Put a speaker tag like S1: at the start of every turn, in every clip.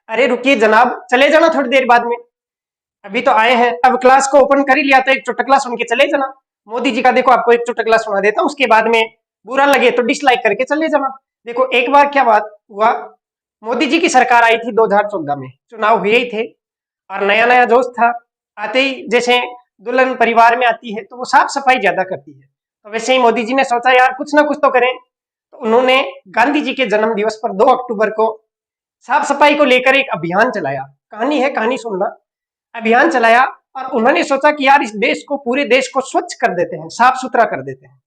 S1: अरे रुकिए जनाब, चले जाना थोड़ी देर बाद में। अभी तो आए हैं, अब क्लास को ओपन कर ही लिया तो एक चुटकुला सुन के चले जाना। मोदी जी का देखो, आपको एक चुटकुला सुना देता हूँ, उसके बाद में बुरा लगे तो डिसलाइक करके चले जाना। देखो एक बार क्या बात हुआ, मोदी जी की सरकार आई थी 2014 में, चुनाव हुए ही थे और नया नया जोश था। आते ही जैसे दुल्हन परिवार में आती है तो वो साफ सफाई ज्यादा करती है, तो वैसे ही मोदी जी ने सोचा यार कुछ ना कुछ तो करें। तो उन्होंने गांधी जी के जन्म दिवस पर 2 अक्टूबर को साफ सफाई को लेकर एक अभियान चलाया। कहानी है, कहानी सुनना। अभियान चलाया और उन्होंने सोचा कि यार इस देश को, पूरे देश को स्वच्छ कर देते हैं, साफ सुथरा कर देते हैं।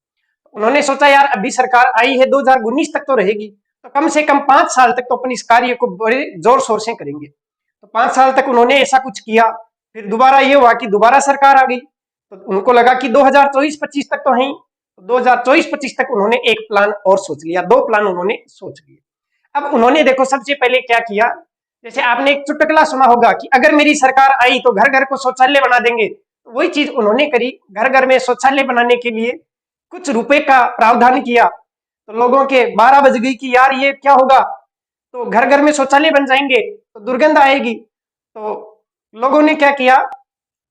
S1: उन्होंने सोचा यार अभी सरकार आई है 2019 तक तो रहेगी, तो कम से कम 5 साल तक तो अपन इस कार्य को बड़े जोर शोर से करेंगे। तो 5 साल तक उन्होंने ऐसा कुछ किया। फिर दोबारा ये हुआ कि दोबारा सरकार आ गई, तो उनको लगा कि 2024-25 तक तो है ही। 2024-25 तक उन्होंने एक प्लान और सोच लिया, 2 प्लान उन्होंने सोच लिए। अब उन्होंने देखो सबसे पहले क्या किया, जैसे आपने एक चुटकुला सुना होगा कि अगर मेरी सरकार आई तो घर घर को शौचालय बना देंगे, तो वही चीज उन्होंने करी। घर घर में शौचालय बनाने के लिए कुछ रुपए का प्रावधान किया। तो लोगों के 12 बज गई कि यार ये क्या होगा, तो घर घर में शौचालय बन जाएंगे तो दुर्गंध आएगी। तो लोगों ने क्या किया,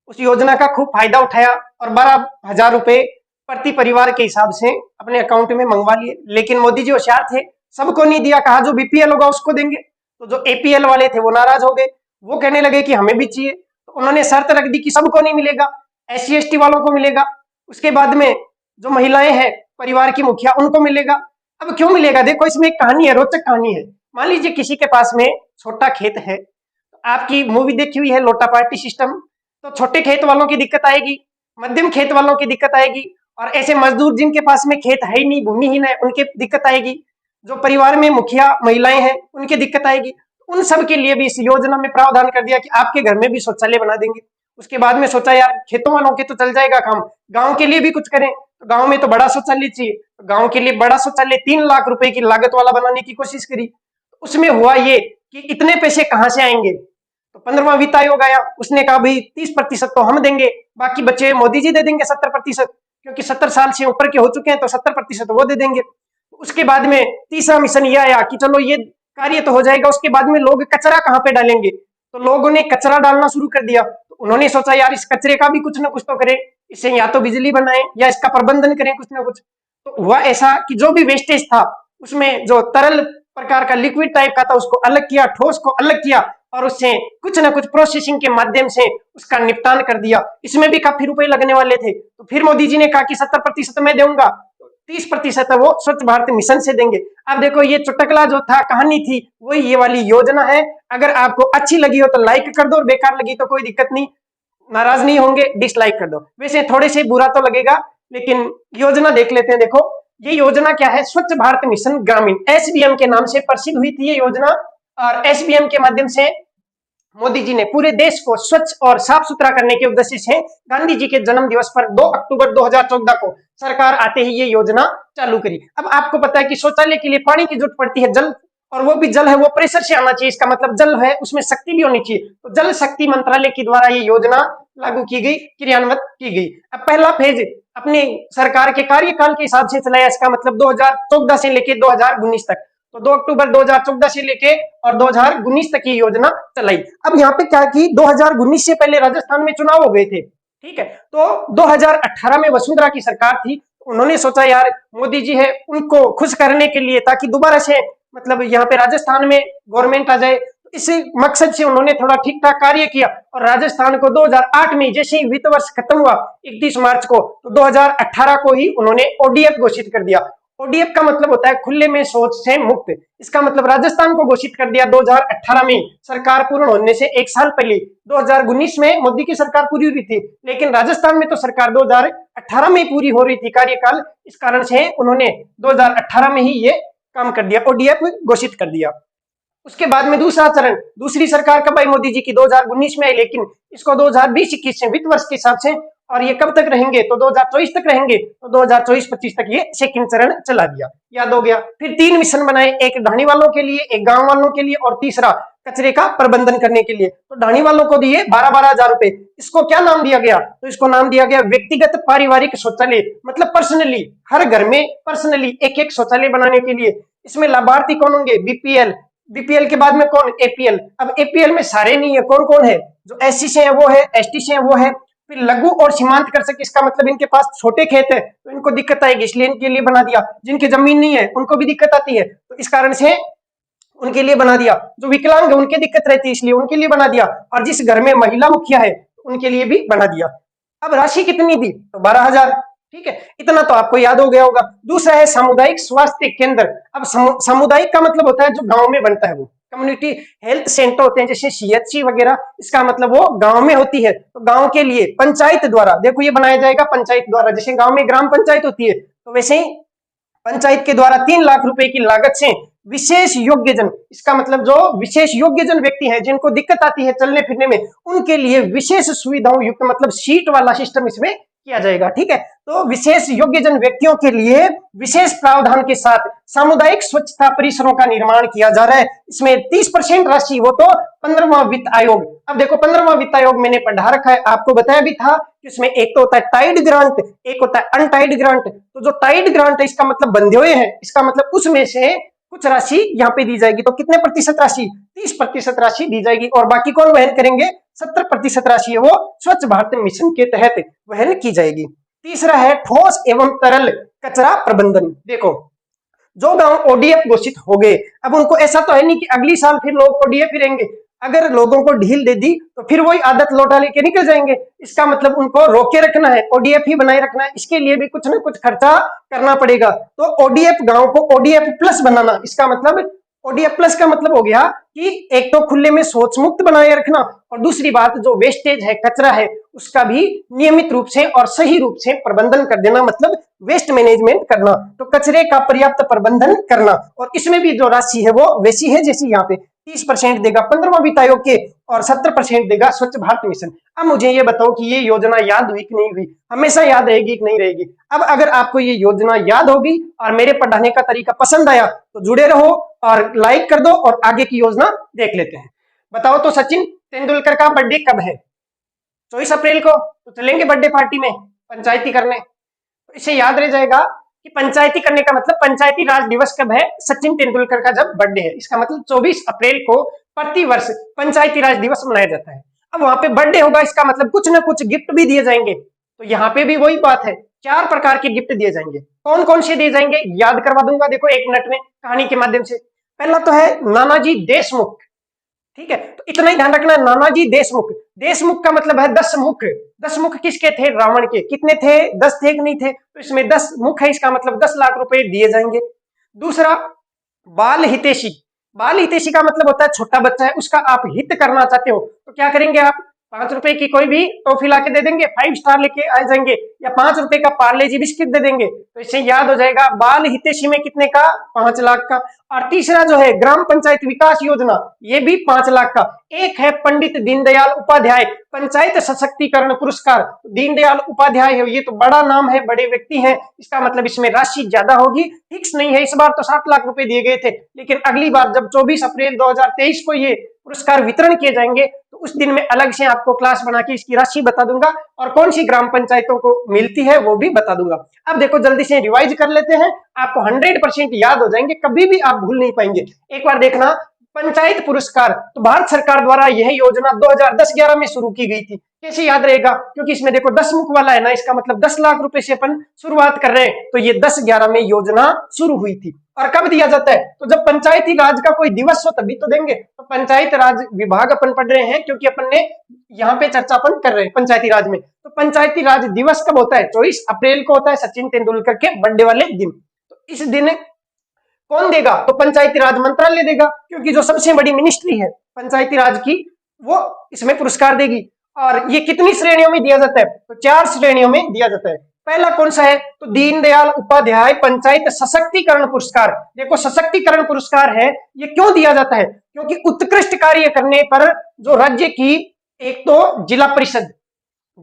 S1: उस योजना का खूब फायदा उठाया और 12,000 रुपए प्रति परिवार के हिसाब से अपने अकाउंट में मंगवा लिए। लेकिन मोदी जी होशियार थे, सबको नहीं दिया, कहा जो बीपीएल होगा उसको देंगे। तो जो एपीएल वाले थे वो नाराज हो गए, वो कहने लगे कि हमें भी चाहिए। तो उन्होंने शर्त रख दी कि सबको नहीं मिलेगा, एससी एसटी वालों को मिलेगा। उसके बाद में जो महिलाएं हैं परिवार की मुखिया, उनको मिलेगा। अब क्यों मिलेगा, देखो इसमें एक कहानी है, रोचक कहानी है। मान लीजिए किसी के पास में छोटा खेत है, आपकी मूवी देखी हुई है लोटा पार्टी सिस्टम, तो छोटे खेत वालों की दिक्कत आएगी, मध्यम खेत वालों की दिक्कत आएगी, और ऐसे मजदूर जिनके पास में खेत है ही नहीं, भूमिहीन है, उनकी दिक्कत आएगी। जो परिवार में मुखिया महिलाएं हैं उनकी दिक्कत आएगी। उन सब के लिए भी इस योजना में प्रावधान कर दिया कि आपके घर में भी शौचालय बना देंगे। उसके बाद में सोचा यार खेतों वालों के तो चल जाएगा काम, गांव के लिए भी कुछ करें। तो गांव में तो बड़ा शौचालय चाहिए, तो गांव के लिए बड़ा शौचालय 3 लाख रुपए की लागत वाला बनाने की कोशिश करी। उसमें हुआ ये कि इतने पैसे कहां से आएंगे, तो 15वां वित्त आयोग आया, उसने कहा भाई 30% तो हम देंगे, बाकी बच्चे मोदी जी दे देंगे 70%, क्योंकि 70 साल से ऊपर के हो चुके हैं तो 70% वो दे देंगे। उसके बाद में तीसरा मिशन ये आया कि चलो ये कार्य तो हो जाएगा, उसके बाद में लोग कचरा कहाँ पे डालेंगे। तो लोगों ने कचरा डालना शुरू कर दिया। तो उन्होंने सोचा यार इस कचरे का भी कुछ ना कुछ तो करें, इससे या तो बिजली बनाए या इसका प्रबंधन करें कुछ ना कुछ। तो हुआ ऐसा कि जो भी वेस्टेज था उसमें जो तरल प्रकार का लिक्विड टाइप का था उसको अलग किया, ठोस को अलग किया, और उससे कुछ ना कुछ प्रोसेसिंग के माध्यम से उसका निपटान कर दिया। इसमें भी काफी रुपए लगने वाले थे। तो फिर मोदी जी ने कहा कि 70% मैं दूंगा, 30% वो स्वच्छ भारत मिशन से देंगे। अब देखो ये चुटकुला जो था, कहानी थी, वही ये वाली योजना है। अगर आपको अच्छी लगी हो तो लाइक कर दो, और बेकार लगी तो कोई दिक्कत नहीं, नाराज नहीं होंगे, डिसलाइक कर दो। वैसे थोड़े से बुरा तो लगेगा, लेकिन योजना देख लेते हैं। देखो ये योजना क्या है, स्वच्छ भारत मिशन ग्रामीण, एसबीएम के नाम से प्रसिद्ध हुई थी ये योजना। और एसबीएम के माध्यम से मोदी जी ने पूरे देश को स्वच्छ और साफ सुथरा करने के उद्देश्य से गांधी जी के जन्म दिवस पर 2 अक्टूबर 2014 को सरकार आते ही ये योजना चालू करी। अब आपको पता है कि शौचालय के लिए पानी की जरूरत पड़ती है, जल, और वो भी जल है वो प्रेशर से आना चाहिए, इसका मतलब जल है उसमें शक्ति भी होनी चाहिए। तो जल शक्ति मंत्रालय के द्वारा ये योजना लागू की गई, क्रियान्वित की गई। अब पहला फेज अपने सरकार के कार्यकाल के हिसाब से चलाया, इसका मतलब 2014 से लेके 2019 तक। तो 2 अक्टूबर 2014 से लेके और 2019 तक की योजना चलाई। अब यहाँ पे क्या की, 2019 से पहले राजस्थान में चुनाव हो गए थे, ठीक है। तो 2018 में वसुंधरा की सरकार थी, उन्होंने सोचा यार मोदी जी है उनको खुश करने के लिए, ताकि दोबारा से मतलब यहाँ पे राजस्थान में गवर्नमेंट आ जाए, इसी मकसद से उन्होंने थोड़ा ठीक ठाक कार्य किया। और राजस्थान को 2008 में जैसे ही वित्त वर्ष खत्म हुआ 31 मार्च को, तो 2018 को ही उन्होंने ओडीएफ घोषित कर दिया। ओडीएफ का मतलब होता है खुले में शौच से मुक्त। इसका मतलब राजस्थान को घोषित कर दिया 2018 में, सरकार पूर्ण होने से 1 साल पहले। 2019 में मोदी की सरकार पूरी हुई थी, लेकिन राजस्थान में तो सरकार 2018 में पूरी हो रही थी कार्यकाल, इस कारण से उन्होंने 2018 में ही ये काम कर दिया, ओडीएफ घोषित कर दिया। उसके बाद में दूसरा चरण, दूसरी सरकार कब आई मोदी जी की, 2019 में आई, लेकिन इसको 2020-21 से वित्त वर्ष के हिसाब से, और ये कब तक रहेंगे, तो 2024 तक रहेंगे। तो 2024-25 तक ये सेकंड चरण चला दिया, याद हो गया। फिर 3 मिशन बनाए, एक ढाणी वालों के लिए, एक गांव वालों के लिए, और तीसरा कचरे का प्रबंधन करने के लिए। तो ढाणी वालों को दिए 12-12 हजार रुपए। इसको क्या नाम दिया गया, तो इसको नाम दिया गया व्यक्तिगत पारिवारिक शौचालय, मतलब पर्सनली हर घर में पर्सनली एक एक शौचालय बनाने के लिए। इसमें लाभार्थी कौन होंगे, बीपीएल, बीपीएल के बाद में कौन, एपीएल। अब एपीएल में सारे नहीं है, कौन कौन है, जो एससी से है वो है, एसटी से है वो है, फिर लघु और सीमांत कृषक, इसका मतलब इनके पास छोटे खेत है तो इनको दिक्कत आएगी, इसलिए इनके लिए बना दिया। जिनकी जमीन नहीं है उनको भी दिक्कत आती है तो इस कारण से उनके लिए बना दिया। जो विकलांग है उनकी दिक्कत रहती है इसलिए उनके लिए बना दिया, और जिस घर में महिला मुखिया है उनके लिए भी बना दिया। अब राशि कितनी दी, तो 12,000। ठीक है, इतना तो आपको याद हो गया होगा। दूसरा है सामुदायिक स्वास्थ्य केंद्र। अब सामुदायिक का मतलब होता है जो गांव में बनता है, वो कम्युनिटी हेल्थ सेंटर होते हैं जैसे सीएचसी वगैरह, इसका मतलब वो गांव में होती है। तो गांव के लिए पंचायत द्वारा, देखो ये बनाया जाएगा पंचायत द्वारा, जैसे गांव में ग्राम पंचायत होती है तो वैसे ही पंचायत के द्वारा 3 लाख रुपए की लागत से विशेष योग्यजन, इसका मतलब जो विशेष योग्यजन व्यक्ति हैं जिनको दिक्कत आती है चलने फिरने में, उनके लिए विशेष सुविधाओं युक्त मतलब सीट वाला सिस्टम इसमें किया जाएगा। ठीक है, तो विशेष योग्यजन व्यक्तियों के लिए विशेष प्रावधान के साथ सामुदायिक स्वच्छता परिसरों का निर्माण किया जा रहा है। इसमें 30% राशि, वो तो 15वां वित्त आयोग। अब देखो 15वां वित्त आयोग मैंने पढ़ा रखा है, आपको बताया भी था कि इसमें एक तो होता है टाइड ग्रांट, एक होता है अनटाइड ग्रांट। तो जो टाइड ग्रांट है इसका मतलब बंधे हुए हैं, इसका मतलब उसमें से कुछ राशि यहाँ पे दी जाएगी। तो कितने प्रतिशत राशि, 30% राशि दी जाएगी, और बाकी कौन वहन करेंगे, 70% राशि है वो स्वच्छ भारत मिशन के तहत वहन की जाएगी। तीसरा है ठोस एवं तरल कचरा प्रबंधन। देखो जो गांव ओडीएफ घोषित हो गए, अब उनको ऐसा तो है नहीं कि अगली साल फिर लोग ओडीएफ ही रहेंगे, अगर लोगों को ढील दे दी तो फिर वही आदत लौटा लेके निकल जाएंगे। इसका मतलब उनको रोके रखना है, ओडीएफ ही बनाए रखना है, इसके लिए भी कुछ ना कुछ खर्चा करना पड़ेगा। तो ओडीएफ गांव को ओडीएफ प्लस बनाना, इसका मतलब ओडीएफ प्लस का मतलब हो गया कि एक तो खुले में शौच मुक्त बनाए रखना, और दूसरी बात जो वेस्टेज है, कचरा है, उसका भी नियमित रूप से और सही रूप से प्रबंधन कर देना, मतलब वेस्ट मैनेजमेंट करना, तो कचरे का पर्याप्त प्रबंधन करना। और इसमें भी जो राशि है वो वैसी है जैसी यहाँ पे 30% देगा 15वां वित्त आयोग के, और 70% देगा स्वच्छ भारत मिशन। अब मुझे ये बताओ कि ये योजना याद हुई कि नहीं हुई, हमेशा याद रहेगी कि नहीं रहेगी। अब अगर आपको ये योजना याद होगी और मेरे पढ़ाने का तरीका पसंद आया तो जुड़े रहो और लाइक कर दो, और आगे की योजना देख लेते हैं। बताओ तो सचिन तेंदुलकर का बर्थडे कब है, 24 अप्रैल को। तो चलेंगे बर्थडे पार्टी में पंचायती करने। तो इसे याद रह जाएगा कि पंचायती करने का मतलब पंचायती राज दिवस कब है, सचिन तेंदुलकर का जब बर्थडे है, इसका मतलब 24 अप्रैल को प्रतिवर्ष पंचायती राज दिवस मनाया जाता है। अब वहां पे बर्थडे होगा, इसका मतलब कुछ ना कुछ गिफ्ट भी दिए जाएंगे। तो यहाँ पे भी वही बात है, 4 प्रकार के गिफ्ट दिए जाएंगे। कौन कौन से दिए जाएंगे याद करवा दूंगा, देखो 1 मिनट में कहानी के माध्यम से। पहला तो है नानाजी देशमुख। ठीक है, तो इतना ही ध्यान रखना, नानाजी देशमुख। देशमुख का मतलब है 10 मुख। 10 मुख किसके थे, रावण के। कितने थे, 10 थे कि नहीं थे, तो इसमें 10 मुख है, इसका मतलब 10 लाख रुपए दिए जाएंगे। दूसरा बाल हितैषी। बाल हितैषी का मतलब होता है छोटा बच्चा है, उसका आप हित करना चाहते हो तो क्या करेंगे आप, 5 रुपए की कोई भी टॉफी ला के दे देंगे, 5 स्टार लेके आ जाएंगे, या 5 रुपए का पार्ले जी बिस्किट दे देंगे। तो इससे याद हो जाएगा बाल हितैषी में कितने का, 5 लाख का। और तीसरा जो है ग्राम पंचायत विकास योजना, ये भी 5 लाख का। एक है पंडित दीनदयाल उपाध्याय पंचायत सशक्तिकरण पुरस्कार। दीनदयाल उपाध्याय है, ये तो बड़ा नाम है, बड़े व्यक्ति हैं, इसका मतलब इसमें राशि ज्यादा होगी, फिक्स नहीं है। इस बार तो 7 लाख रुपए दिए गए थे, लेकिन अगली बार जब 24 अप्रैल 2023 को ये पुरस्कार वितरण किए जाएंगे तो उस दिन में अलग से आपको क्लास बना के इसकी राशि बता दूंगा, और कौन सी ग्राम पंचायतों को मिलती है वो भी बता दूंगा। अब देखो जल्दी से रिवाइज कर लेते हैं, आपको 100% याद हो जाएंगे, कभी भी आप भूल नहीं पाएंगे। एक बार देखना, पंचायत पुरस्कार, तो भारत सरकार द्वारा यह योजना 2010-11 में शुरू की गई थी। कैसे याद रहेगा, क्योंकि इसमें देखो 10 मुख वाला है ना, इसका मतलब 10 लाख रुपए से अपन शुरुआत कर रहे हैं, तो ये 10-11 में योजना शुरू हुई थी। और कब दिया जाता है, तो जब पंचायती राज का कोई दिवस हो तभी तो देंगे। तो पंचायत राज विभाग अपन पढ़ रहे हैं, क्योंकि अपन ने यहाँ पे चर्चा अपन कर रहे हैं पंचायती राज में। तो पंचायती राज दिवस कब होता है, 24 अप्रैल को होता है, सचिन तेंदुलकर के बर्थडे वाले दिन। तो इस दिन कौन देगा, तो पंचायती राज मंत्रालय देगा, क्योंकि जो सबसे बड़ी मिनिस्ट्री है पंचायती राज की वो इसमें पुरस्कार देगी। और ये कितनी श्रेणियों में दिया जाता है, तो 4 श्रेणियों में दिया जाता है। पहला कौन सा है, तो दीनदयाल उपाध्याय पंचायत सशक्तिकरण पुरस्कार। देखो सशक्तिकरण पुरस्कार है, ये क्यों दिया जाता है, क्योंकि उत्कृष्ट कार्य करने पर जो राज्य की, एक तो जिला परिषद,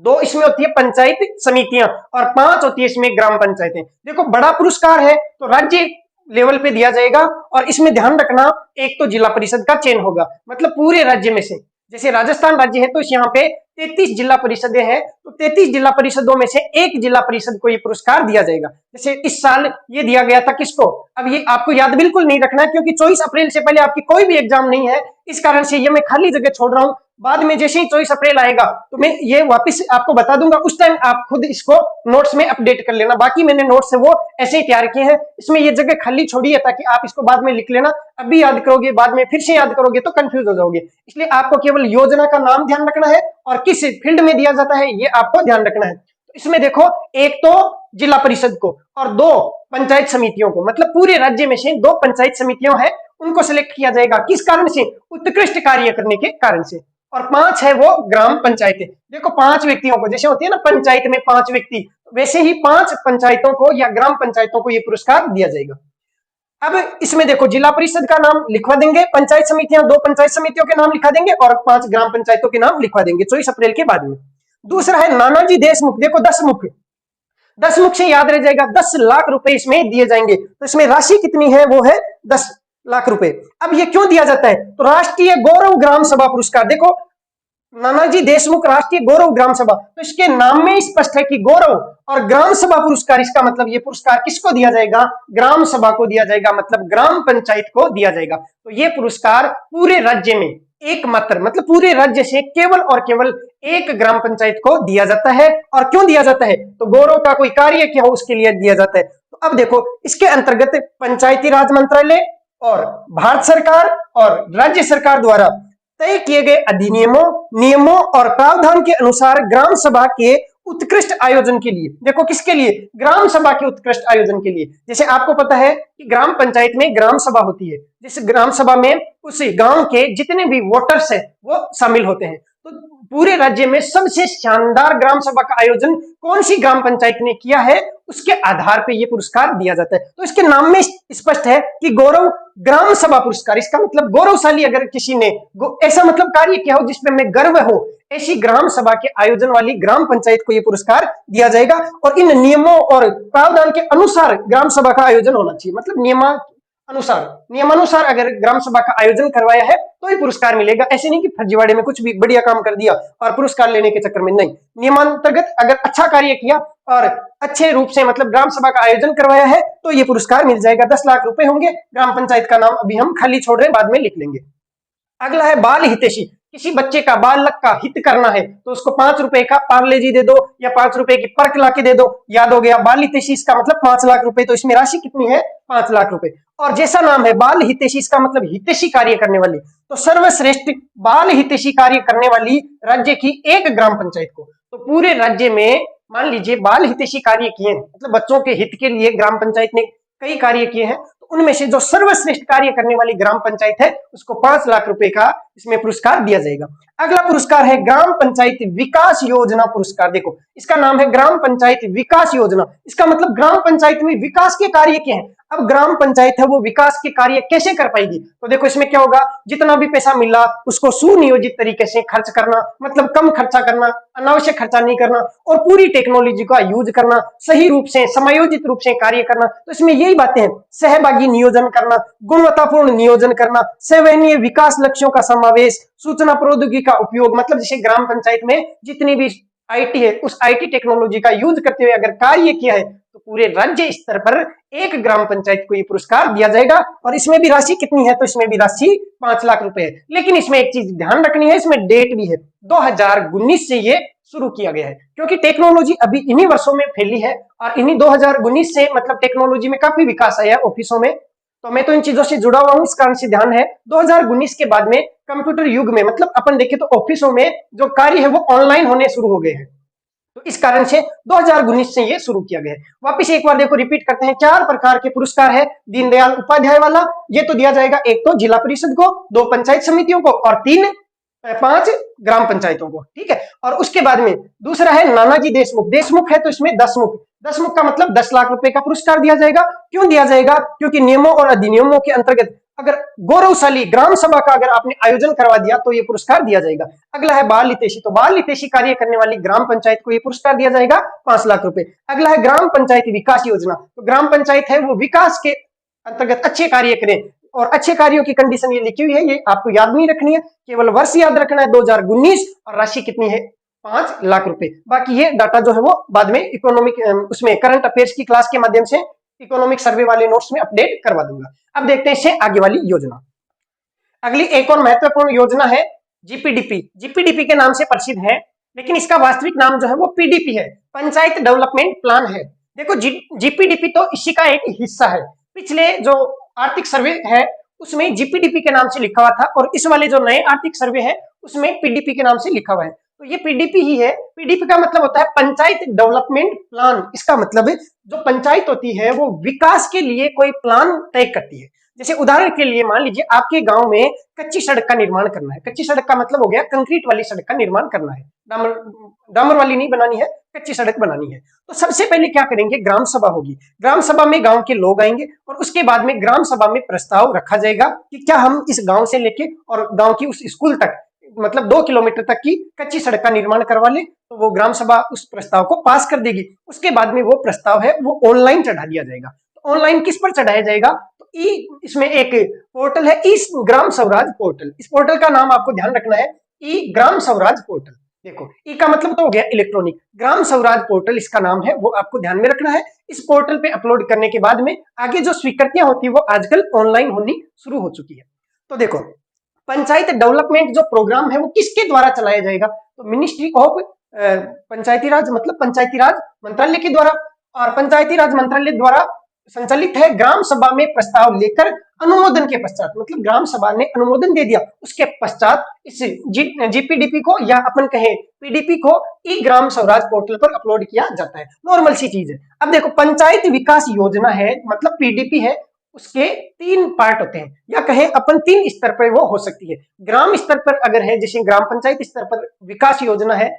S1: 2 इसमें होती है पंचायत समितियां, और 5 होती है इसमें ग्राम पंचायतें। देखो बड़ा पुरस्कार है तो राज्य लेवल पे दिया जाएगा, और इसमें ध्यान रखना एक तो जिला परिषद का चयन होगा, मतलब पूरे राज्य में से। जैसे राजस्थान राज्य है तो यहाँ पे 33 जिला परिषदें हैं, तो 33 जिला परिषदों में से एक जिला परिषद को ये पुरस्कार दिया जाएगा। जैसे इस साल ये दिया गया था किसको, अब ये आपको याद बिल्कुल नहीं रखना है क्योंकि 24 अप्रैल से पहले आपकी कोई भी एग्जाम नहीं है, इस कारण से ये मैं खाली जगह छोड़ रहा हूं। बाद में जैसे ही 24 अप्रैल आएगा तो मैं ये वापस आपको बता दूंगा, उस टाइम आप खुद इसको नोट्स में अपडेट कर लेना। बाकी मैंने नोट्स है वो ऐसे ही तैयार किए हैं, इसमें ये जगह खाली छोड़ी है ताकि आप इसको बाद में लिख लेना। अभी याद करोगे बाद में फिर से याद करोगे तो कंफ्यूज हो जाओगे, इसलिए आपको केवल योजना का नाम ध्यान रखना है और किस फील्ड में दिया जाता है ये आपको ध्यान रखना है। तो इसमें देखो, एक तो जिला परिषद को और दो पंचायत समितियों को, मतलब पूरे राज्य में से दो पंचायत समितियां हैं उनको सिलेक्ट किया जाएगा। किस कारण से, उत्कृष्ट कार्य करने के कारण से। और 5 है वो ग्राम पंचायतें। देखो 5 व्यक्तियों को, जैसे होती है ना पंचायत में 5 व्यक्ति, वैसे ही 5 पंचायतों को या ग्राम पंचायतों को ये पुरस्कार दिया जाएगा। अब इसमें देखो, जिला परिषद का नाम लिखवा देंगे, पंचायत समितियां 2 पंचायत समितियों के नाम लिखा देंगे और 5 ग्राम पंचायतों के नाम लिखवा देंगे 24 अप्रैल के बाद में। दूसरा है नानाजी देशमुख। देखो 10 मुख, 10 मुख से याद रह जाएगा, 10 लाख रुपए इसमें दिए जाएंगे। तो इसमें राशि कितनी है, वो है 10 लाख रुपए। अब ये क्यों दिया जाता है, तो राष्ट्रीय गौरव ग्राम सभा पुरस्कार। देखो नानाजी देशमुख राष्ट्रीय गौरव ग्राम सभा, तो इसके नाम में स्पष्ट है कि गौरव और ग्राम सभा पुरस्कार, इसका मतलब ये पुरस्कार किसको दिया जाएगा, ग्राम सभा को दिया जाएगा, मतलब ग्राम पंचायत को दिया जाएगा। तो ये पुरस्कार पूरे राज्य में एकमात्र, मतलब पूरे राज्य से केवल और केवल एक ग्राम पंचायत को दिया जाता है। और क्यों दिया जाता है, तो गौरव का कोई कार्य क्या हो उसके लिए दिया जाता है। तो अब देखो, इसके अंतर्गत पंचायती राज मंत्रालय और भारत सरकार और राज्य सरकार द्वारा तय किए गए अधिनियमों, नियमों और प्रावधान के अनुसार ग्राम सभा के उत्कृष्ट आयोजन के लिए, देखो किसके लिए, ग्राम सभा के उत्कृष्ट आयोजन के लिए। जैसे आपको पता है कि ग्राम पंचायत में ग्राम सभा होती है, जिस ग्राम सभा में उस गांव के जितने भी वोटर्स हैं वो शामिल होते हैं। तो पूरे राज्य में सबसे शानदार ग्राम सभा का आयोजन कौन सी ग्राम पंचायत ने किया है, उसके आधार पर यह पुरस्कार दिया जाता है। तो इसके नाम में स्पष्ट है कि गौरव ग्राम सभा पुरस्कार, इसका मतलब गौरवशाली अगर किसी ने ऐसा मतलब कार्य किया हो जिसमें हमें गर्व हो, ऐसी ग्राम सभा के आयोजन वाली ग्राम पंचायत को यह पुरस्कार दिया जाएगा। और इन नियमों और प्रावधान के अनुसार ग्राम सभा का आयोजन होना चाहिए, मतलब नियमानुसार अगर ग्राम सभा का आयोजन करवाया है तो ये पुरस्कार मिलेगा। ऐसे नहीं कि फर्जीवाड़े में कुछ भी बढ़िया काम कर दिया और पुरस्कार लेने के चक्कर में, नहीं, नियमांतर्गत अगर अच्छा कार्य किया और अच्छे रूप से मतलब ग्राम सभा का आयोजन करवाया है तो ये पुरस्कार मिल जाएगा। 10 लाख रुपए होंगे। ग्राम पंचायत का नाम अभी हम खाली छोड़ रहे हैं, बाद में लिख लेंगे। अगला है बाल हितैषी। किसी बच्चे का, बालक का हित करना है तो उसको 5 रुपए का पार्ले जी दे दो या 5 रुपए की पर्क लाके दे दो, याद हो गया। बाल हितैषी, इसका मतलब 5 लाख रुपए। तो इसमें राशि कितनी है, 5 लाख रुपए। और जैसा नाम है बाल हितैषी, इसका मतलब हितैषी कार्य करने वाली, तो सर्वश्रेष्ठ बाल हितैषी कार्य करने वाली राज्य की एक ग्राम पंचायत को, तो पूरे राज्य में मान लीजिए बाल हितैषी कार्य किए हैं, मतलब बच्चों के हित के लिए ग्राम पंचायत ने कई कार्य किए हैं, उनमें से जो सर्वश्रेष्ठ कार्य करने वाली ग्राम पंचायत है उसको 5 लाख रुपए का इसमें पुरस्कार दिया जाएगा। अगला पुरस्कार है ग्राम पंचायत विकास योजना पुरस्कार। देखो इसका नाम है ग्राम पंचायत विकास योजना, इसका मतलब ग्राम पंचायत में विकास के कार्य क्या है। अब ग्राम पंचायत है वो विकास के कार्य कैसे कर पाएगी, तो देखो इसमें क्या होगा, जितना भी पैसा मिला उसको सुनियोजित तरीके से खर्च करना, मतलब कम खर्चा करना, अनावश्यक खर्चा नहीं करना और पूरी टेक्नोलॉजी का यूज करना, सही रूप से समायोजित रूप से कार्य करना। तो इसमें यही बातें हैं, सहभागी नियोजन करना, गुणवत्तापूर्ण नियोजन करना, सवैनीय विकास लक्ष्यों का समावेश, सूचना प्रौद्योगिकी का उपयोग, मतलब जैसे ग्राम पंचायत में जितनी भी आईटी है उस आईटी टेक्नोलॉजी का यूज करते हुए अगर कार्य किया है तो पूरे राज्य स्तर पर एक ग्राम पंचायत को ये पुरस्कार दिया जाएगा। और इसमें भी राशि कितनी है, तो इसमें भी राशि 5 लाख रुपए है। लेकिन इसमें एक चीज ध्यान रखनी है, इसमें डेट भी है, 2019 से ये शुरू किया गया है, क्योंकि टेक्नोलॉजी अभी इन्हीं वर्षों में फैली है और इन्हीं 2019 से मतलब टेक्नोलॉजी में काफी विकास आया है ऑफिसों में। तो मैं तो इन चीजों से जुड़ा हुआ हूं, इस कारण से ध्यान है। 2019 के बाद में कंप्यूटर युग में मतलब अपन देखें तो ऑफिसों में जो कार्य है वो ऑनलाइन होने शुरू हो गए हैं, तो इस कारण से 2019 से ये शुरू किया गया है। वापिस एक बार देखो रिपीट करते हैं, 4 प्रकार के पुरस्कार है दीनदयाल उपाध्याय वाला, ये तो दिया जाएगा एक तो जिला परिषद को, 2 पंचायत समितियों को और 5 ग्राम पंचायतों को, ठीक है। और उसके बाद में दूसरा है नानाजी देशमुख। देशमुख है तो इसमें 10 मुख, 10 मुख का मतलब 10 लाख रुपए का पुरस्कार दिया जाएगा। क्यों दिया जाएगा, क्योंकि नियमों और अधिनियमों के अंतर्गत अगर गौरवशाली ग्राम सभा का अगर आपने आयोजन करवा दिया तो ये पुरस्कार दिया जाएगा। अगला है बाल हितैषी, तो बाल हितैषी कार्य करने वाली ग्राम पंचायत को ये पुरस्कार दिया जाएगा 5 लाख रुपए। अगला है ग्राम पंचायत विकास योजना, तो ग्राम पंचायत है वो विकास के अंतर्गत अच्छे कार्य करें, और अच्छे कार्यों की कंडीशन ये लिखी हुई है, ये आपको याद नहीं रखनी है, केवल वर्ष याद रखना है 2019 और राशि कितनी है 5 लाख रुपए। बाकी ये डाटा जो है वो बाद में इकोनॉमिक उसमें करंट अफेयर्स की क्लास के माध्यम से इकोनॉमिक सर्वे वाले नोट्स में अपडेट करवा दूंगा। अब देखते हैं इससे आगे वाली योजना। अगली एक और महत्वपूर्ण योजना है जीपीडीपी। जीपीडीपी के नाम से प्रसिद्ध है, लेकिन इसका वास्तविक नाम जो है वो पीडीपी है, पंचायत डेवलपमेंट प्लान है। देखो जीपीडीपी तो इसी का एक हिस्सा है। पिछले जो आर्थिक सर्वे है उसमें जीपीडीपी के नाम से लिखा हुआ था, और इस वाले जो नए आर्थिक सर्वे है उसमें पीडीपी के नाम से लिखा हुआ है। तो ये पीडीपी ही है। पीडीपी का मतलब होता है पंचायत डेवलपमेंट प्लान। इसका मतलब है जो पंचायत होती है वो विकास के लिए कोई प्लान तय करती है। जैसे उदाहरण के लिए मान लीजिए आपके गांव में कच्ची सड़क का निर्माण करना है। कच्ची सड़क का मतलब हो गया कंक्रीट वाली सड़क का निर्माण करना है, डामर वाली नहीं बनानी है, कच्ची सड़क बनानी है। तो सबसे पहले क्या करेंगे, ग्राम सभा होगी। ग्राम सभा में गांव के लोग आएंगे और उसके बाद में ग्राम सभा में प्रस्ताव रखा जाएगा कि क्या हम इस गांव से लेके और गांव की उस स्कूल तक, मतलब 2 किलोमीटर तक की कच्ची सड़क का निर्माण करवा ले। तो वो ग्राम सभा उस प्रस्ताव को पास कर देगी। उसके बाद में वो प्रस्ताव है वो ऑनलाइन चढ़ा दिया जाएगा। तो ऑनलाइन किस पर चढ़ाया जाएगा, तो इसमें एक पोर्टल है, ई ग्राम स्वराज पोर्टल। इस पोर्टल का नाम आपको ध्यान रखना है, ई ग्राम स्वराज पोर्टल। देखो ई का मतलब तो हो गया इलेक्ट्रॉनिक, ग्राम स्वराज पोर्टल इसका नाम है, वो आपको ध्यान में रखना है। इस पोर्टल पे अपलोड करने के बाद में आगे जो स्वीकृतियां होती है वो आजकल ऑनलाइन होनी शुरू हो चुकी है। तो देखो पंचायत डेवलपमेंट जो प्रोग्राम है वो किसके द्वारा चलाया जाएगा, तो मिनिस्ट्री ऑफ पंचायती राज, मतलब पंचायती राज मंत्रालय के द्वारा। और पंचायती राज मंत्रालय द्वारा संचालित है। ग्राम सभा में प्रस्ताव लेकर अनुमोदन के पश्चात, मतलब ग्राम सभा ने अनुमोदन दे दिया उसके पश्चात इस जीपीडीपी को या अपन कहें पीडीपी को ई ग्राम स्वराज पोर्टल पर अपलोड किया जाता है। नॉर्मल सी चीज है। अब देखो पंचायत विकास योजना है, मतलब पीडीपी है, उसके 3 पार्ट होते हैं, या कहें अपन 3 स्तर पर वो हो सकती है। ग्राम स्तर पर अगर है, जैसे ग्राम पंचायत स्तर पर विकास योजना है,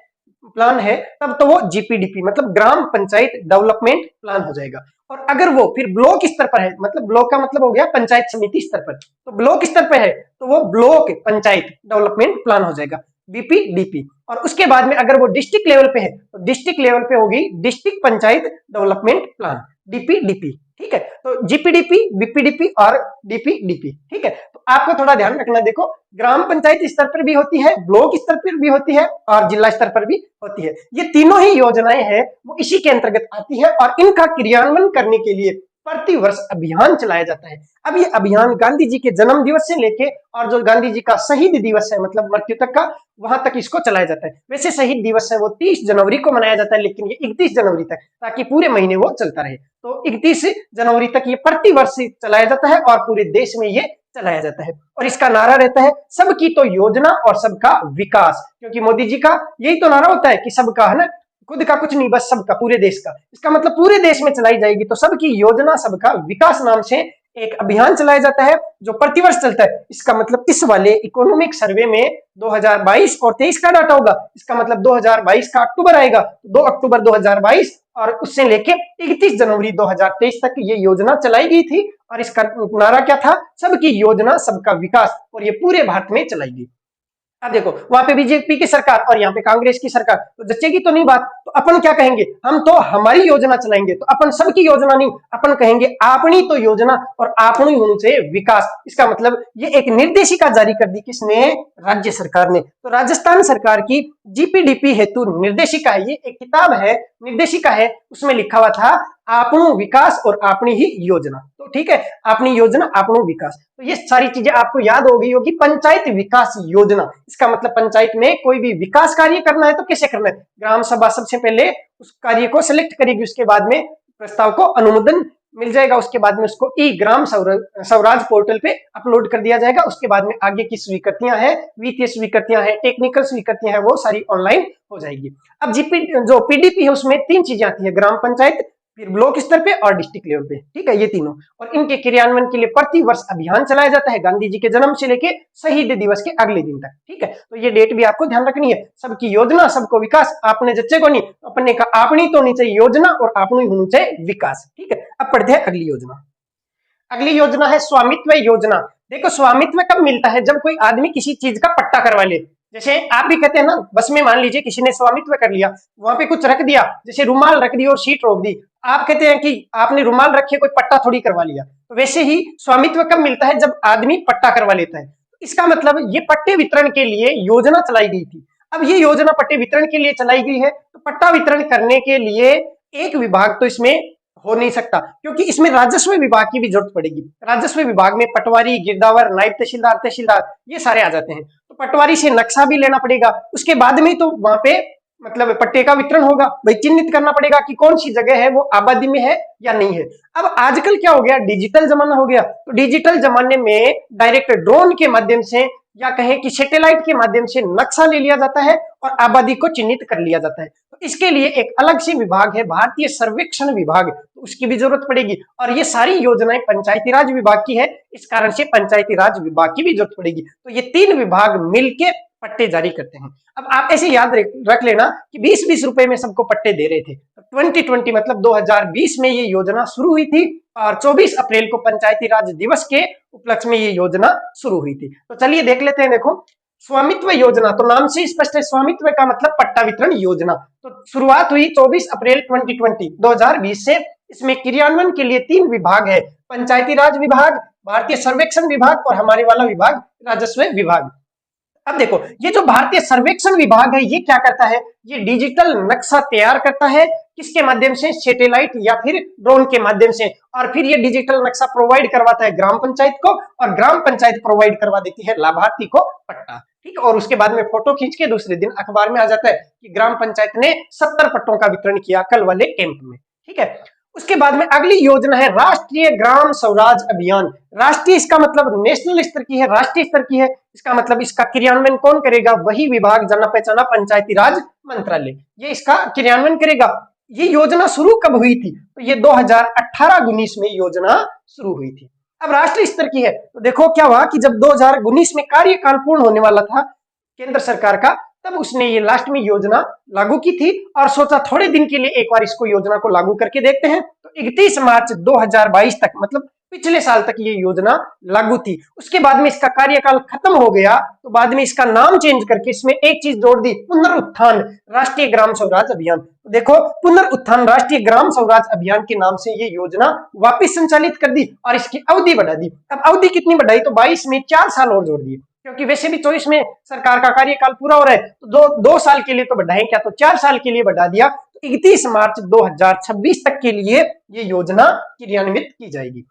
S1: प्लान है, तब तो वो जीपीडीपी मतलब ग्राम पंचायत डेवलपमेंट प्लान हो जाएगा। और अगर वो फिर ब्लॉक स्तर पर है, मतलब ब्लॉक का मतलब हो गया पंचायत समिति स्तर पर, तो ब्लॉक स्तर पर है तो वो ब्लॉक पंचायत डेवलपमेंट प्लान हो जाएगा, बीपीडीपी। और उसके बाद में अगर वो डिस्ट्रिक्ट लेवल पे है तो डिस्ट्रिक्ट लेवल पे होगी district panchayat development plan, DPDP. ठीक है, तो जीपीडीपी, बीपीडीपी और डीपीडीपी। ठीक है, तो आपको थोड़ा ध्यान रखना। देखो ग्राम पंचायत स्तर पर भी होती है, ब्लॉक स्तर पर भी होती है और जिला स्तर पर भी होती है। ये तीनों ही योजनाएं हैं वो इसी के अंतर्गत आती है, और इनका क्रियान्वयन करने के लिए प्रति वर्ष अभियान चलाया जाता है। अब ये अभियान गांधी जी के जन्म दिवस से लेके और जो गांधी जी का शहीद दिवस है, मतलब मृत्यु तक का, वहां तक इसको चलाया जाता है। वैसे शहीद दिवस है वो 30 जनवरी को मनाया जाता है, लेकिन ये 31 जनवरी तक, ताकि पूरे महीने वो चलता रहे। तो 31 जनवरी तक ये प्रति वर्ष चलाया जाता है और पूरे देश में ये चलाया जाता है। और इसका नारा रहता है सबकी तो योजना और सबका विकास, क्योंकि मोदी जी का यही तो नारा होता है कि सबका, है ना, खुद का कुछ नहीं बस सबका, पूरे देश का। इसका मतलब पूरे देश में चलाई जाएगी। तो सबकी योजना सबका विकास नाम से एक अभियान चलाया जाता है जो प्रतिवर्ष चलता है। इसका मतलब इस वाले इकोनॉमिक सर्वे में 2022 और 23 का डाटा होगा। इसका मतलब 2022 का अक्टूबर आएगा, 2 अक्टूबर 2022 और उससे लेके 31 जनवरी 2023 तक ये योजना चलाई गई थी। और इसका नारा क्या था, सबकी योजना सबका विकास, और ये पूरे भारत में चलाई गई। अब देखो वहां पे बीजेपी की सरकार और यहाँ पे कांग्रेस की सरकार, तो जचेगी तो नहीं बात। तो अपन क्या कहेंगे, हम तो हमारी योजना चलाएंगे। तो अपन सबकी योजना नहीं, अपन कहेंगे आपनी तो योजना और आपनी उनसे विकास। इसका मतलब ये एक निर्देशिका जारी कर दी, किसने, राज्य सरकार ने। तो राजस्थान सरकार की जीपीडीपी हेतु निर्देशिका है, ये एक किताब है, निर्देशिका है, उसमें लिखा हुआ था आपनो विकास और अपनी ही योजना। तो ठीक है, अपनी योजना अपनो विकास। तो ये सारी चीजें आपको याद हो गई होगी। पंचायत विकास योजना, इसका मतलब पंचायत में कोई भी विकास कार्य करना है तो कैसे करना है। ग्राम सभा सबसे पहले उस कार्य को सिलेक्ट करेगी, उसके बाद में प्रस्ताव को अनुमोदन मिल जाएगा, उसके बाद में उसको ई ग्राम स्वराज पोर्टल पे अपलोड कर दिया जाएगा। उसके बाद में आगे की स्वीकृतियां हैं, वित्तीय स्वीकृतियां हैं, टेक्निकल स्वीकृतियां हैं, वो सारी ऑनलाइन हो जाएगी। अब जीपी जो पीडीपी है उसमें 3 चीजें आती है, ग्राम पंचायत, फिर ब्लॉक स्तर पे और डिस्ट्रिक्ट लेवल पे। ठीक है, ये तीनों। और इनके क्रियान्वयन के लिए प्रति वर्ष अभियान चलाया जाता है, गांधी जी के जन्म से लेके शहीद दिवस के अगले दिन तक। ठीक है, तो ये डेट भी आपको ध्यान रखनी है। सबकी योजना सबको विकास, आपने जच्चे को नहीं, अपने का आपनी तो होनी चाहिए योजना और आपनी होनी चाहिए विकास। ठीक है, अब पढ़ते हैं अगली योजना। अगली योजना है स्वामित्व योजना। देखो स्वामित्व कब मिलता है, जब कोई आदमी किसी चीज का पट्टा करवा ले। जैसे आप भी कहते हैं ना, बस में मान लीजिए किसी ने स्वामित्व कर लिया, वहां पे कुछ रख दिया, जैसे रुमाल रख दी और शीट रोक दी, आप कहते हैं कि आपने रुमाल रखे, कोई पट्टा थोड़ी करवा लिया। तो वैसे ही स्वामित्व कब मिलता है, जब आदमी पट्टा करवा लेता है। इसका मतलब ये पट्टे वितरण के लिए योजना चलाई गई थी। अब ये योजना पट्टे वितरण के लिए चलाई गई है, तो पट्टा वितरण करने के लिए एक विभाग तो इसमें हो नहीं सकता, क्योंकि इसमें राजस्व विभाग की भी जरूरत पड़ेगी। राजस्व विभाग में पटवारी, गिरदावर, नायब तहसीलदार, तहसीलदार ये सारे आ जाते हैं। तो पटवारी से नक्शा भी लेना पड़ेगा, उसके बाद में तो वहां पे मतलब पट्टे का वितरण होगा, भाई चिन्हित करना पड़ेगा कि कौन सी जगह है वो आबादी में है या नहीं है। अब आजकल क्या हो गया, डिजिटल जमाना हो गया, तो डिजिटल जमाने में डायरेक्ट ड्रोन के माध्यम से या कहें कि सैटेलाइट के माध्यम से नक्शा ले लिया जाता है और आबादी को चिन्हित कर लिया जाता है। तो इसके लिए एक अलग से विभाग है, भारतीय सर्वेक्षण विभाग, तो उसकी भी जरूरत पड़ेगी। और ये सारी योजनाएं पंचायती राज विभाग की है, इस कारण से पंचायती राज विभाग की भी जरूरत पड़ेगी। तो ये तीन विभाग मिलके पट्टे जारी करते हैं। अब आप ऐसे याद रख लेना कि 20-20 रुपए में सबको पट्टे दे रहे थे। तो 2020 मतलब 2020 में ये योजना शुरू हुई थी और 24 अप्रैल को पंचायती राज दिवस के उपलक्ष्य में ये योजना शुरू हुई थी। तो चलिए देख लेते हैं। देखो, स्वामित्व योजना, तो नाम से स्पष्ट है, स्वामित्व का मतलब पट्टा वितरण योजना। तो शुरुआत हुई 24 अप्रैल 2020 से। इसमें क्रियान्वयन के लिए तीन विभाग है, पंचायती राज विभाग, भारतीय सर्वेक्षण विभाग और हमारे वाला विभाग राजस्व विभाग। अब देखो, ये जो भारतीय सर्वेक्षण विभाग है ये क्या करता है, ये डिजिटल नक्शा तैयार करता है, किसके माध्यम से, सैटेलाइट या फिर ड्रोन के माध्यम से, और फिर ये डिजिटल नक्शा प्रोवाइड करवाता है ग्राम पंचायत को, और ग्राम पंचायत प्रोवाइड करवा देती है लाभार्थी को पट्टा। ठीक है, और उसके बाद में फोटो खींच के दूसरे दिन अखबार में आ जाता है कि ग्राम पंचायत ने 70 पट्टों का वितरण किया कल वाले कैंप में। ठीक है, उसके बाद में अगली योजना है राष्ट्रीय ग्राम स्वराज अभियान। राष्ट्रीय इसका मतलब नेशनल स्तर की है, राष्ट्रीय स्तर की है, इसका मतलब इसका क्रियान्वयन कौन करेगा, वही विभाग जाना पहचाना पंचायती राज मंत्रालय, ये इसका क्रियान्वयन करेगा। ये योजना शुरू कब हुई थी, तो ये 2018-19 में योजना शुरू हुई थी। अब राष्ट्रीय स्तर की है, तो देखो क्या हुआ कि जब 2019 में कार्यकाल पूर्ण होने वाला था केंद्र सरकार का, तब उसने ये लास्ट में योजना लागू की थी और सोचा थोड़े दिन के लिए एक बार इसको योजना को लागू करके देखते हैं। तो 31 मार्च 2022 तक, मतलब पिछले साल तक ये योजना लागू थी। उसके बाद में इसका कार्यकाल खत्म हो गया, तो बाद में इसका नाम चेंज करके इसमें एक चीज जोड़ दी, पुनरुत्थान राष्ट्रीय ग्राम स्वराज अभियान। तो देखो, पुनरुत्थान राष्ट्रीय ग्राम स्वराज अभियान के नाम से ये योजना वापिस संचालित कर दी और इसकी अवधि बढ़ा दी। अब अवधि कितनी बढ़ाई, तो 22 में 4 साल और जोड़ दिए, क्योंकि वैसे भी 24 में सरकार का कार्यकाल पूरा हो रहा है, तो दो साल के लिए तो बढ़ाएं क्या, तो 4 साल के लिए बढ़ा दिया। तो 31 मार्च 2026 तक के लिए ये योजना क्रियान्वित की जाएगी।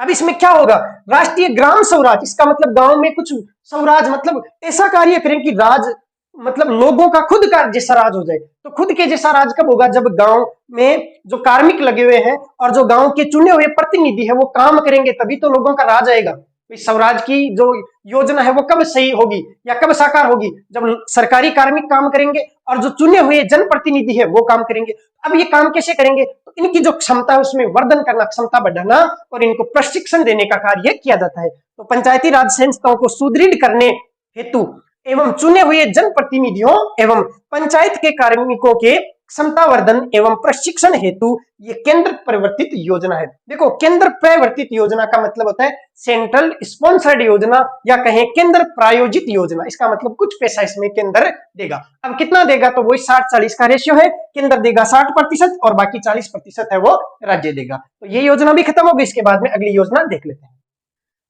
S1: अब इसमें क्या होगा, राष्ट्रीय ग्राम स्वराज, इसका मतलब गांव में कुछ स्वराज, मतलब ऐसा कार्य करें कि राज मतलब लोगों का खुद का जैसा राज हो जाए। तो खुद के जैसा राज कब होगा, जब गांव में जो कार्मिक लगे हुए हैं और जो गांव के चुने हुए प्रतिनिधि है वो काम करेंगे, तभी तो लोगों का राज आएगा। इस स्वराज की जो योजना है वो कब सही होगी या कब साकार होगी, जब सरकारी कार्मिक काम करेंगे और जो चुने हुए जनप्रतिनिधि है वो काम करेंगे। अब ये काम कैसे करेंगे, तो इनकी जो क्षमता है उसमें वर्धन करना, क्षमता बढ़ाना और इनको प्रशिक्षण देने का कार्य किया जाता है। तो पंचायती राज संस्थाओं को सुदृढ़ करने हेतु एवं चुने हुए जनप्रतिनिधियों एवं पंचायत के कार्मिकों के क्षमता वर्धन एवं प्रशिक्षण हेतु ये केंद्र प्रवर्तित योजना है। देखो, केंद्र प्रवर्तित योजना का मतलब होता है सेंट्रल स्पॉन्सर्ड योजना या कहें केंद्र प्रायोजित योजना। इसका मतलब कुछ पैसा इसमें केंद्र देगा। अब कितना देगा, तो वही 60-40 का रेशियो है, केंद्र देगा 60% और बाकी 40% है वो राज्य देगा। तो ये योजना भी खत्म होगी। इसके बाद में अगली योजना देख लेते हैं।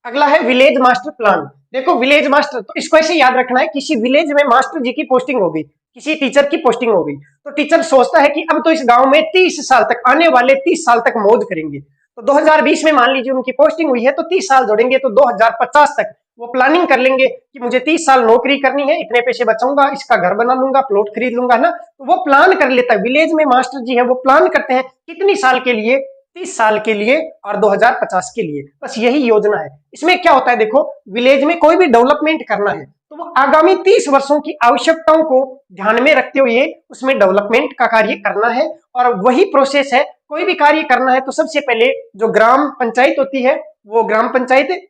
S1: अगला है विलेज मास्टर प्लान। देखो, विलेज मास्टर, तो इसको ऐसे याद रखना है, किसी विलेज में मास्टर जी की पोस्टिंग हो गई, किसी टीचर की पोस्टिंग हो गई, तो टीचर सोचता है कि अब तो इस गांव में 30 साल तक, आने वाले 30 साल तक मौज करेंगे। तो 2020 में मान लीजिए उनकी पोस्टिंग हुई है, तो 30 साल जोड़ेंगे तो 2050 तक वो प्लानिंग कर लेंगे कि मुझे 30 साल नौकरी करनी है, इतने पैसे बचाऊंगा, इसका घर बना लूंगा, प्लॉट खरीद लूंगा, है ना। तो वो प्लान कर लेता है, विलेज में मास्टर जी है वो प्लान करते हैं कितनी साल के लिए, 30 साल के लिए और 2050 के लिए। बस यही योजना है। इसमें क्या होता है, देखो, विलेज में कोई भी डेवलपमेंट करना है तो वो आगामी 30 वर्षों की आवश्यकताओं को ध्यान में रखते हुए उसमें डेवलपमेंट का कार्य करना है। और वही प्रोसेस है, कोई भी कार्य करना है तो सबसे पहले जो ग्राम पंचायत होती है, वो ग्राम पंचायत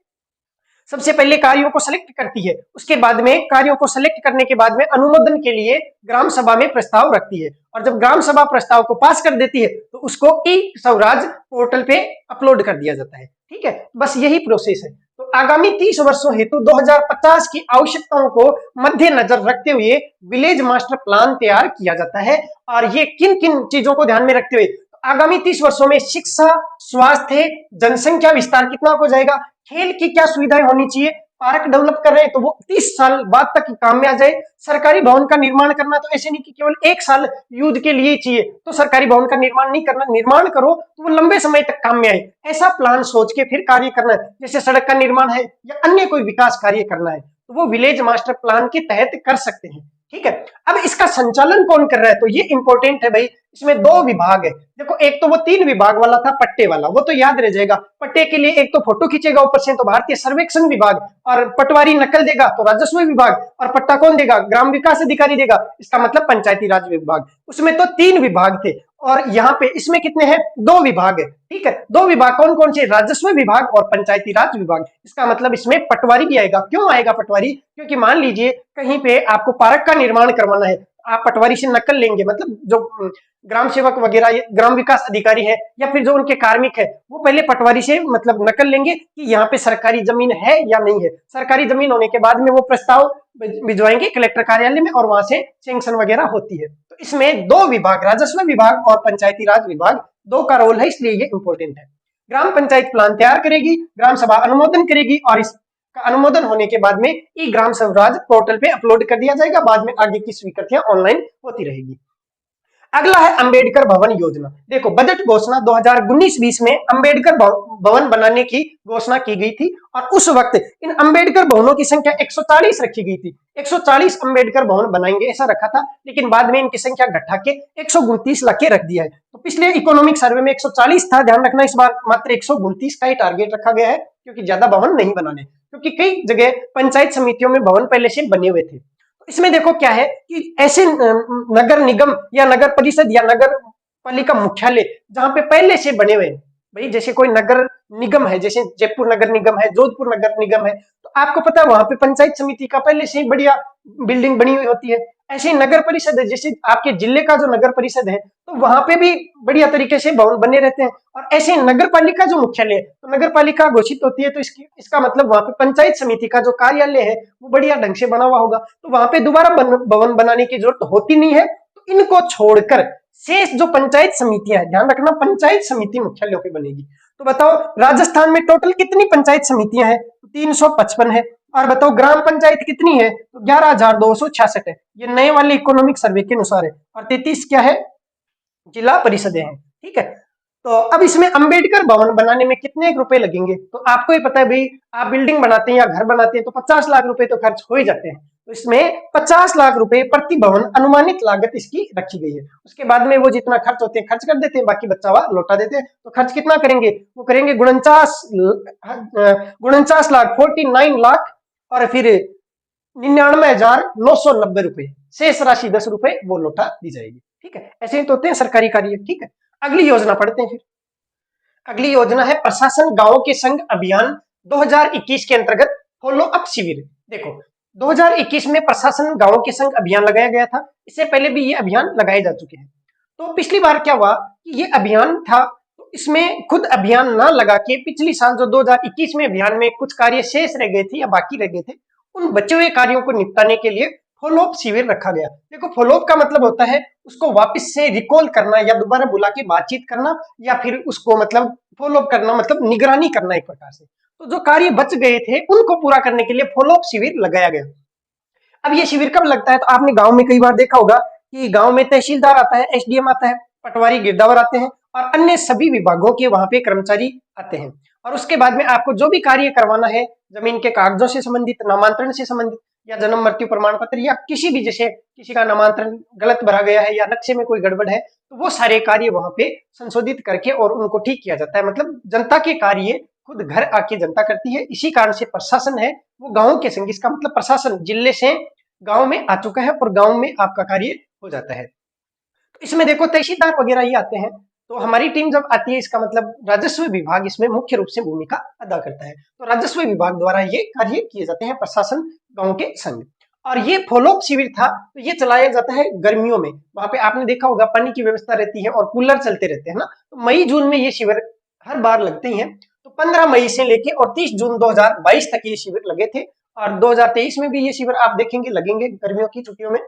S1: सबसे पहले कार्यों को सिलेक्ट करती है। उसके बाद में कार्यों को सिलेक्ट करने के बाद में अनुमोदन के लिए ग्राम सभा में प्रस्ताव रखती है, और जब ग्राम सभा प्रस्ताव को पास कर देती है तो उसको ई स्वराज पोर्टल पे अपलोड कर दिया जाता है। ठीक है, बस यही प्रोसेस है। तो आगामी 30 वर्षों हेतु 2050 की आवश्यकताओं को मद्देनजर रखते हुए विलेज मास्टर प्लान तैयार किया जाता है। और ये किन किन चीजों को ध्यान में रखते हुए, आगामी 30 वर्षों में शिक्षा, स्वास्थ्य, जनसंख्या विस्तार कितना हो जाएगा, खेल की क्या सुविधाएं होनी चाहिए, पार्क डेवलप कर रहे हैं तो वो 30 साल बाद तक काम में आ जाए। सरकारी भवन का निर्माण करना तो ऐसे नहीं कि केवल 1 साल यूज के लिए चाहिए तो सरकारी भवन का निर्माण नहीं करना, निर्माण करो तो वो लंबे समय तक काम में आए, ऐसा प्लान सोच के फिर कार्य करना है। जैसे सड़क का निर्माण है या अन्य कोई विकास कार्य करना है तो वो विलेज मास्टर प्लान के तहत कर सकते हैं। ठीक है, अब इसका संचालन कौन कर रहा है, तो ये इंपॉर्टेंट है भाई। इसमें 2 विभाग है। देखो, एक तो वो 3 विभाग वाला था पट्टे वाला, वो तो याद रह जाएगा। पट्टे के लिए एक तो फोटो खींचेगा ऊपर से तो भारतीय सर्वेक्षण विभाग, और पटवारी नकल देगा तो राजस्व विभाग, और पट्टा कौन देगा, ग्राम विकास अधिकारी देगा, इसका मतलब पंचायती राज विभाग। उसमें तो 3 विभाग थे और यहाँ पे इसमें कितने हैं, 2 विभाग है। ठीक है, 2 विभाग कौन कौन से, राजस्व विभाग और पंचायती राज विभाग। इसका मतलब इसमें पटवारी भी आएगा। क्यों आएगा पटवारी, क्योंकि मान लीजिए कहीं पे आपको पार्क का निर्माण करवाना है, आप पटवारी से नकल लेंगे, मतलब जो ग्राम सेवक वगैरह, ग्राम विकास अधिकारी है या फिर जो उनके कार्मिक है, वो पहले पटवारी से मतलब नकल लेंगे कि यहाँ पे सरकारी जमीन है या नहीं है। सरकारी जमीन होने के बाद में वो प्रस्ताव भिजवाएंगे कलेक्टर कार्यालय में और वहां से सैंक्शन वगैरह होती है। तो इसमें 2 विभाग, राजस्व विभाग और पंचायती राज विभाग, 2 का रोल है, इसलिए ये इंपॉर्टेंट है। ग्राम पंचायत प्लान तैयार करेगी, ग्राम सभा अनुमोदन करेगी और इसका अनुमोदन होने के बाद में ई ग्राम स्वराज पोर्टल पे अपलोड कर दिया जाएगा। बाद में आगे की स्वीकृतियां ऑनलाइन होती रहेगी। अगला है अंबेडकर भवन योजना। देखो, बजट घोषणा 2019-20 में अंबेडकर भवन बनाने की घोषणा की गई थी और उस वक्त इन अंबेडकर भवनों की संख्या 140 रखी गई थी। 140 अंबेडकर भवन बनाएंगे ऐसा रखा था, लेकिन बाद में इनकी संख्या घटा के 129 ला के रख दिया है। तो पिछले इकोनॉमिक सर्वे में 140 था, ध्यान रखना इस बार मात्र 129 का ही टारगेट रखा गया है, क्योंकि ज्यादा भवन नहीं बनाने, क्योंकि कई जगह पंचायत समितियों में भवन पहले से बने हुए थे। इसमें देखो क्या है कि ऐसे नगर निगम या नगर परिषद या नगर पालिका मुख्यालय जहां पे पहले से बने हुए हैं, भाई जैसे कोई नगर निगम है, जैसे जयपुर नगर निगम है, जोधपुर नगर निगम है, तो आपको पता है वहां पे पंचायत समिति का पहले से ही बढ़िया बिल्डिंग बनी हुई होती है। ऐसे ही नगर परिषद है, जैसे आपके जिले का जो नगर परिषद है तो वहां पे भी बढ़िया तरीके से भवन बने रहते हैं। और ऐसे नगर पालिका जो मुख्यालय है, तो नगर पालिका घोषित होती है तो इसका मतलब वहां पे पंचायत समिति का जो कार्यालय है वो बढ़िया ढंग से बना हुआ होगा, तो वहां पे दोबारा भवन बनाने की जरूरत होती नहीं है। तो इनको छोड़कर शेष जो पंचायत समितियां हैं, ध्यान रखना पंचायत समिति मुख्यालयों पे बनेगी। तो बताओ राजस्थान में टोटल कितनी पंचायत समितियां हैं, 355 है। और बताओ ग्राम पंचायत कितनी है, तो 11,266 है। ये नए वाले इकोनॉमिक सर्वे के अनुसार है। और 33 क्या है, जिला परिषदें हैं। ठीक है, तो अब इसमें अंबेडकर भवन बनाने में कितने रुपए लगेंगे, तो आपको ही पता है भाई, आप बिल्डिंग बनाते हैं या घर बनाते हैं तो 50 लाख रुपए तो खर्च हो ही जाते हैं। तो इसमें 50 लाख रुपए प्रति भवन अनुमानित लागत इसकी रखी गई है। उसके बाद में वो जितना खर्च होते हैं खर्च कर देते हैं, बाकी बच्चा हुआ लौटा देते हैं। तो खर्च कितना करेंगे, वो करेंगे 49 लाख 49 लाख और फिर 99,990 रुपए, शेष राशि 10 रुपए वो लौटा दी जाएगी। ठीक है, ऐसे ही तो होते हैं सरकारी कार्य। ठीक है, अगली योजना पढ़ते हैं फिर। अगली योजना है प्रशासन गांव के संग अभियान 2021 के अंतर्गत फॉलो अप शिविर। देखो 2021 में प्रशासन गांव के संग अभियान लगाया गया था, इससे पहले भी ये अभियान लगाए जा चुके हैं। तो पिछली बार क्या हुआ कि ये अभियान था, तो इसमें खुद अभियान ना लगा के पिछली साल जो 2021 में अभियान में कुछ कार्य शेष रह गए थे या बाकी रह गए थे, उन बचे हुए कार्यों को निपटाने के लिए फॉलोअप शिविर रखा गया। देखो फॉलोअप का मतलब होता है उसको वापस से रिकॉल करना या दोबारा बुला के बातचीत करना, या फिर उसको मतलब फॉलोअप करना, मतलब निगरानी करना एक प्रकार से। तो जो कार्य बच गए थे उनको पूरा करने के लिए फॉलोअप शिविर लगाया गया। अब ये शिविर कब लगता है, तो आपने गांव में कई बार देखा होगा कि गांव में तहसीलदार आता है, एसडीएम आता है, पटवारी गिरदावर आते हैं और अन्य सभी विभागों के वहां पे कर्मचारी आते हैं। और उसके बाद में आपको जो भी कार्य करवाना है, जमीन के कागजों से संबंधित, नामांतरण से संबंधित या जन्म मृत्यु प्रमाण पत्र या किसी भी, जैसे किसी का नामांतरण गलत भरा गया है या नक्शे में कोई गड़बड़ है, तो वो सारे कार्य वहां पे संशोधित करके और उनको ठीक किया जाता है। मतलब जनता के कार्य खुद घर आके जनता करती है। इसी कारण से प्रशासन है वो गाँव के संग, इसका मतलब प्रशासन जिले से गांव में आ चुका है और गांव में आपका कार्य हो जाता है। तो इसमें देखो तहसीलदार वगैरह ही आते हैं, तो हमारी टीम जब आती है, इसका मतलब राजस्व विभाग इसमें मुख्य रूप से भूमिका अदा करता है। तो राजस्व विभाग द्वारा ये कार्य किए जाते हैं प्रशासन गांव के संग। और ये फॉलोअप शिविर था, तो ये चलाया जाता है गर्मियों में। वहां पे आपने देखा होगा पानी की व्यवस्था रहती है और कूलर चलते रहते हैं ना, तो मई जून में ये शिविर हर बार लगते ही हैं। तो 15 मई से लेके और 30 जून 2022 तक ये शिविर लगे थे। और 2023 में भी ये शिविर आप देखेंगे लगेंगे गर्मियों की छुट्टियों में।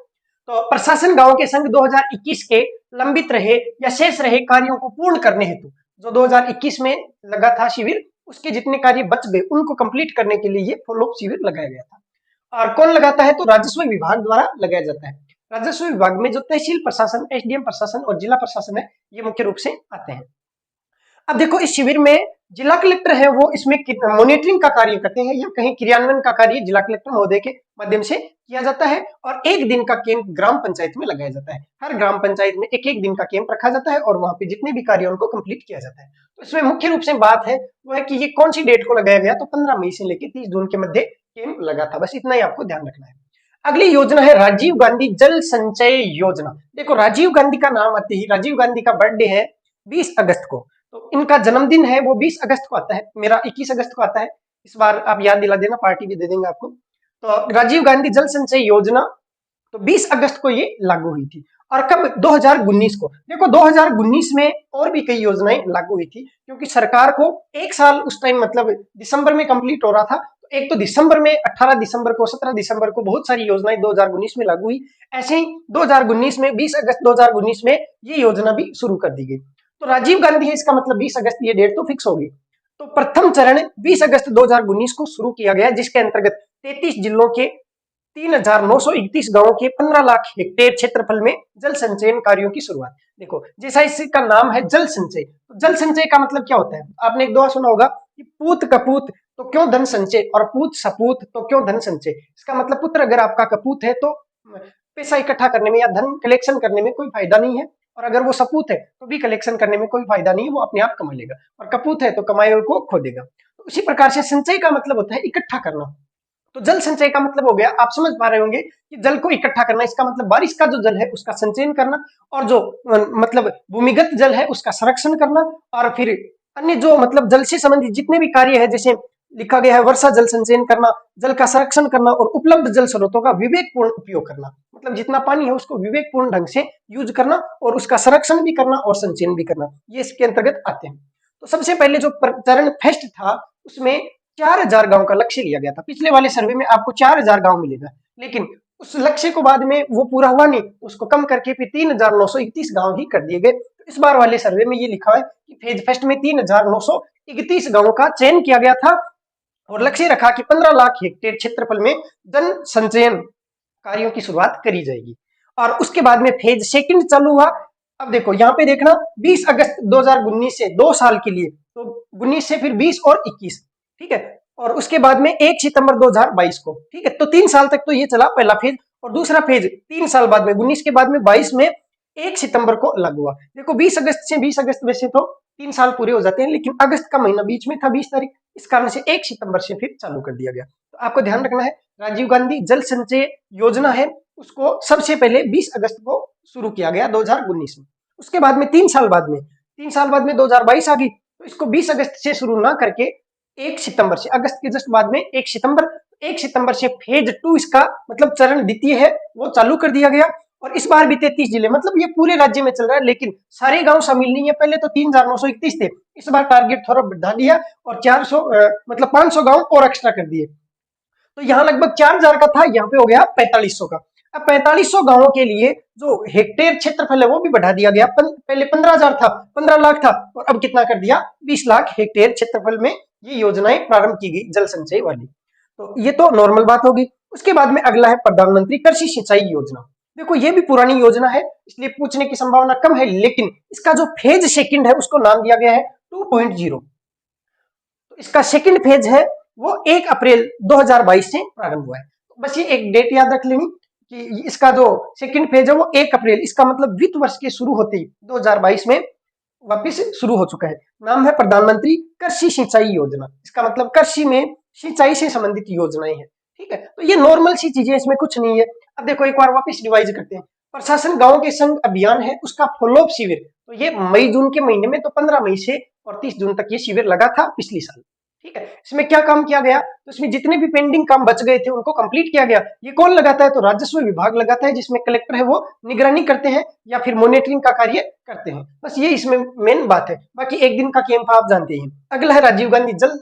S1: तो प्रशासन गांव के संग 2021 के लंबित रहे या शेष रहे कार्यों को पूर्ण करने हेतु जो 2021 में लगा था शिविर, उसके जितने कार्य बच गए उनको कंप्लीट करने के लिए ये फॉलोअप शिविर लगाया गया था। और कौन लगाता है? तो राजस्व विभाग द्वारा लगाया जाता है। राजस्व विभाग में जो तहसील प्रशासन, एसडीएम प्रशासन और जिला प्रशासन है, ये मुख्य रूप से आते हैं। अब देखो इस शिविर में जिला कलेक्टर है वो इसमें मॉनिटरिंग का कार्य करते हैं या कहीं क्रियान्वयन का कार्य जिला कलेक्टर महोदय के माध्यम से किया जाता है। और एक दिन का कैंप ग्राम पंचायत में लगाया जाता है। हर ग्राम पंचायत में एक एक दिन का कैंप रखा जाता है और वहां पे जितने भी कार्य उनको कंप्लीट किया जाता है। तो इसमें मुख्य रूप से बात है वो है कि ये कौन सी डेट को लगाया गया, तो 15 मई से लेकर 30 जून के मध्य कैंप लगा था। बस इतना ही आपको ध्यान रखना है। अगली योजना है राजीव गांधी जल संचय योजना। देखो राजीव गांधी का नाम आते ही, राजीव गांधी का बर्थडे है 20 अगस्त को, तो इनका जन्मदिन है वो 20 अगस्त को आता है। मेरा 21 अगस्त को आता है। इस बार आप याद दिला देना, पार्टी भी दे देंगे आपको। तो राजीव गांधी जल संचय योजना तो 20 अगस्त को ये लागू हुई थी। और कब? 2019 को। देखो 2019 में और भी कई योजनाएं लागू हुई थी, क्योंकि सरकार को एक साल उस टाइम मतलब दिसंबर में कंप्लीट हो रहा था। तो एक तो दिसंबर में 18 दिसंबर को, 17 दिसंबर को बहुत सारी योजनाएं 2019 में लागू हुई। ऐसे ही 2019 में 20 अगस्त 2019 में ये योजना भी शुरू कर दी गई। तो राजीव गांधी है, इसका मतलब 20 अगस्त, ये डेट तो फिक्स होगी। तो प्रथम चरण 20 अगस्त 2019 को शुरू किया गया, जिसके अंतर्गत 33 जिलों के 3,931 गांवों के 15 लाख हेक्टेयर क्षेत्रफल में जल संचयन कार्यों की शुरुआत। देखो जैसा इसका नाम है जल संचय, तो जल संचय का मतलब क्या होता है? आपने एक दोहा सुना होगा कि पूत कपूत तो क्यों धन संचय, और पूत सपूत तो क्यों धन संचय। इसका मतलब पुत्र अगर आपका कपूत है तो पैसा इकट्ठा करने में या धन कलेक्शन करने में कोई फायदा नहीं है, और अगर वो सपूत है तो भी कलेक्शन करने में कोई फायदा नहीं है, वो अपने आप कमा लेगा। और कपूत है तो कमाए हुए को खो देगा। तो उसी प्रकार से संचय का मतलब होता है इकट्ठा करना। तो जल संचय का मतलब हो गया, आप समझ पा रहे होंगे कि जल को इकट्ठा करना, इसका मतलब बारिश का जो जल है उसका संचयन करना, और जो मतलब भूमिगत जल है उसका संरक्षण करना, और फिर अन्य जो मतलब जल से संबंधित जितने भी कार्य है, जैसे लिखा गया है वर्षा जल संचयन करना, जल का संरक्षण करना और उपलब्ध जल स्रोतों का विवेकपूर्ण उपयोग करना। मतलब जितना पानी है उसको विवेकपूर्ण ढंग से यूज करना और उसका संरक्षण भी करना और संचयन भी करना, ये इसके अंतर्गत आते हैं। तो सबसे पहले जो चरण फर्स्ट था उसमें 4000 गांव का लक्ष्य लिया गया था। पिछले वाले सर्वे में आपको 4000 गांव मिलेगा, लेकिन उस लक्ष्य को बाद में वो पूरा हुआ नहीं, उसको कम करके फिर 3,931 गांव ही कर दिए गए। तो इस बार वाले सर्वे में ये लिखा है कि फेज फर्स्ट में 3,931 गांवों का चयन किया गया था और लक्ष्य रखा कि 15 लाख हेक्टेयर क्षेत्रफल में जन संचयन कार्यों की शुरुआत करी जाएगी। और उसके बाद में फेज सेकंड चालू हुआ। अब देखो यहाँ पे देखना 20 अगस्त 2019 से 2 साल के लिए, तो 19 से फिर 20 और 21, ठीक है। और उसके बाद में 1 सितंबर 2022 को, ठीक है। तो 3 साल तक तो ये चला पहला फेज, और दूसरा फेज 3 साल बाद में 19 के बाद में 22 में 1 सितंबर को लागू हुआ। देखो 20 अगस्त से 20 अगस्त वैसे तो 3 साल पूरे हो जाते हैं, लेकिन अगस्त का महीना बीच में था 20 तारीख, इस कारण से 1 सितंबर से फिर चालू कर दिया गया। तो आपको ध्यान रखना है राजीव गांधी जल संचय योजना है उसको सबसे पहले 20 अगस्त को शुरू किया गया 2019 में। उसके बाद में 3 साल बाद में 2022 आ गई, तो इसको 20 अगस्त से शुरू ना करके 1 सितंबर से, अगस्त के जस्ट बाद में 1 सितंबर से फेज 2 इसका मतलब चरण द्वितीय है वो चालू कर दिया गया। और इस बार भी 33 जिले, मतलब ये पूरे राज्य में चल रहा है, लेकिन सारे गांव शामिल नहीं है। पहले तो 3,931 थे, इस बार टारगेट थोड़ा बढ़ा दिया और 400 मतलब 500 गांव और एक्स्ट्रा कर दिए। तो यहाँ लगभग 4000 का था, यहाँ पे हो गया 4500 का। अब 4500 गांवों के लिए जो हेक्टेयर क्षेत्रफल है वो भी बढ़ा दिया गया। पहले 15,000 था, 15 लाख था, और अब कितना कर दिया 20 लाख हेक्टेयर क्षेत्रफल में ये योजनाएं प्रारंभ की गई जल संचय वाली। तो ये तो नॉर्मल बात होगी। उसके बाद में अगला है प्रधानमंत्री कृषि सिंचाई योजना। देखो ये भी पुरानी योजना है, इसलिए पूछने की संभावना कम है, लेकिन इसका जो फेज सेकंड है उसको नाम दिया गया है 2.0। तो इसका सेकंड फेज है वो 1 अप्रैल 2022 से प्रारंभ हुआ है। तो बस ये एक डेट याद रख लेनी कि इसका जो सेकंड फेज है वो 1 अप्रैल, इसका मतलब वित्त वर्ष के शुरू होते ही 2022 में वापिस शुरू हो चुका है। नाम है प्रधानमंत्री कृषि सिंचाई योजना। इसका मतलब कृषि में सिंचाई से संबंधित योजनाएं हैं, ठीक है। तो ये नॉर्मल सी चीजें, इसमें कुछ नहीं है। अब देखो एक बार वापस रिवाइज करते हैं। प्रशासन गांव के संग अभियान है उसका फॉलोअप शिविर, तो ये मई जून के महीने में, तो 15 मई से और 30 जून तक ये शिविर लगा था पिछली साल, ठीक है। इसमें क्या काम किया गया, तो इसमें जितने भी पेंडिंग काम बच गए थे उनको कंप्लीट किया गया। ये कौन लगाता है, तो राजस्व विभाग लगाता है, जिसमें कलेक्टर है वो निगरानी करते हैं या फिर मॉनिटरिंग का कार्य करते हैं। बस ये इसमें मेन बात है, बाकी एक दिन का कैंप आप जानते हैं। अगला है राजीव गांधी जल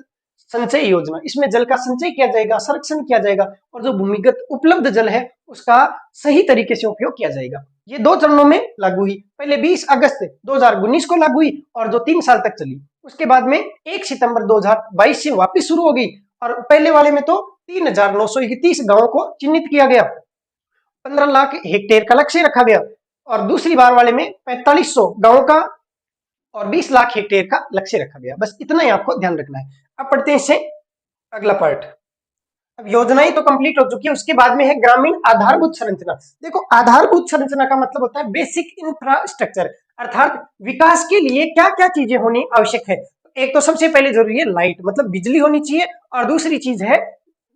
S1: संचय योजना। इसमें जल का संचय किया जाएगा, संरक्षण किया जाएगा, और जो भूमिगत उपलब्ध जल है उसका सही तरीके से उपयोग किया जाएगा। ये 2 चरणों में लागू हुई। पहले 20 अगस्त 2019 को लागू हुई और जो 3 साल तक चली। उसके बाद में 1 सितंबर 2022 से वापस शुरू हो गई और पहले वाले में तो 3,931 गांवों को चिन्हित किया गया, 15 लाख हेक्टेयर का लक्ष्य रखा गया और दूसरी बार वाले में 4500 गांवों का और 20 लाख हेक्टेयर का लक्ष्य रखा गया। बस इतना ही आपको ध्यान रखना है। अब पढ़ते हैं इससे अगला पार्ट। अब योजनाएं तो कंप्लीट हो चुकी है, उसके बाद में है ग्रामीण आधारभूत संरचना। देखो आधारभूत संरचना का मतलब होता है बेसिक इंफ्रास्ट्रक्चर, अर्थात विकास के लिए क्या क्या चीजें होनी आवश्यक है। एक तो सबसे पहले जरूरी है लाइट, मतलब बिजली होनी चाहिए, और दूसरी चीज है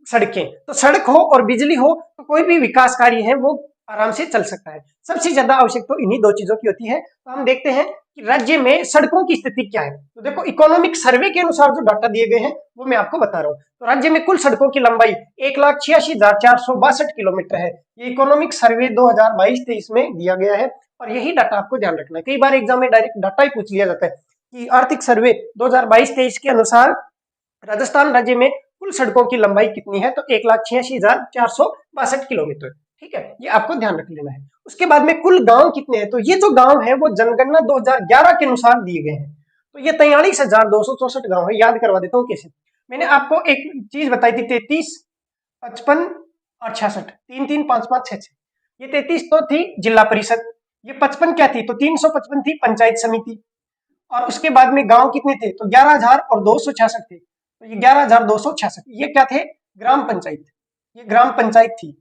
S1: सड़कें। तो सड़क हो और बिजली हो तो कोई भी विकास कार्य है वो आराम से चल सकता है। सबसे ज्यादा आवश्यक तो इन्हीं 2 चीजों की होती है। तो हम देखते हैं कि राज्य में सड़कों की स्थिति क्या है। तो देखो इकोनॉमिक सर्वे के अनुसार जो डाटा दिए गए हैं वो मैं आपको बता रहा हूँ। तो राज्य में कुल सड़कों की लंबाई 1,86,462 किलोमीटर है। ये इकोनॉमिक सर्वे 2022-23 में दिया गया है और यही डाटा आपको ध्यान रखना है। कई बार एग्जाम में डायरेक्ट डाटा ही पूछ लिया जाता है कि आर्थिक सर्वे 2022-23 के अनुसार राजस्थान राज्य में कुल सड़कों की लंबाई कितनी है, तो 1,86,462 किलोमीटर। ठीक है, ये आपको ध्यान रख लेना है। उसके बाद में कुल गांव कितने हैं, तो ये जो गांव है वो जनगणना 2011 के अनुसार दिए गए हैं। तो ये 43,264 गांव है। याद करवा देता हूँ कैसे। मैंने आपको एक चीज बताई थी, 33, 55 और 66, 3 3 5 5 6 6। ये 33 तो थी जिला परिषद, ये 55 क्या थी, तो 355 थी पंचायत समिति, और उसके बाद में गांव कितने थे, तो 11,000 और 266 थे। तो ये 11,266 ये क्या थे, ग्राम पंचायत, ये ग्राम पंचायत थी।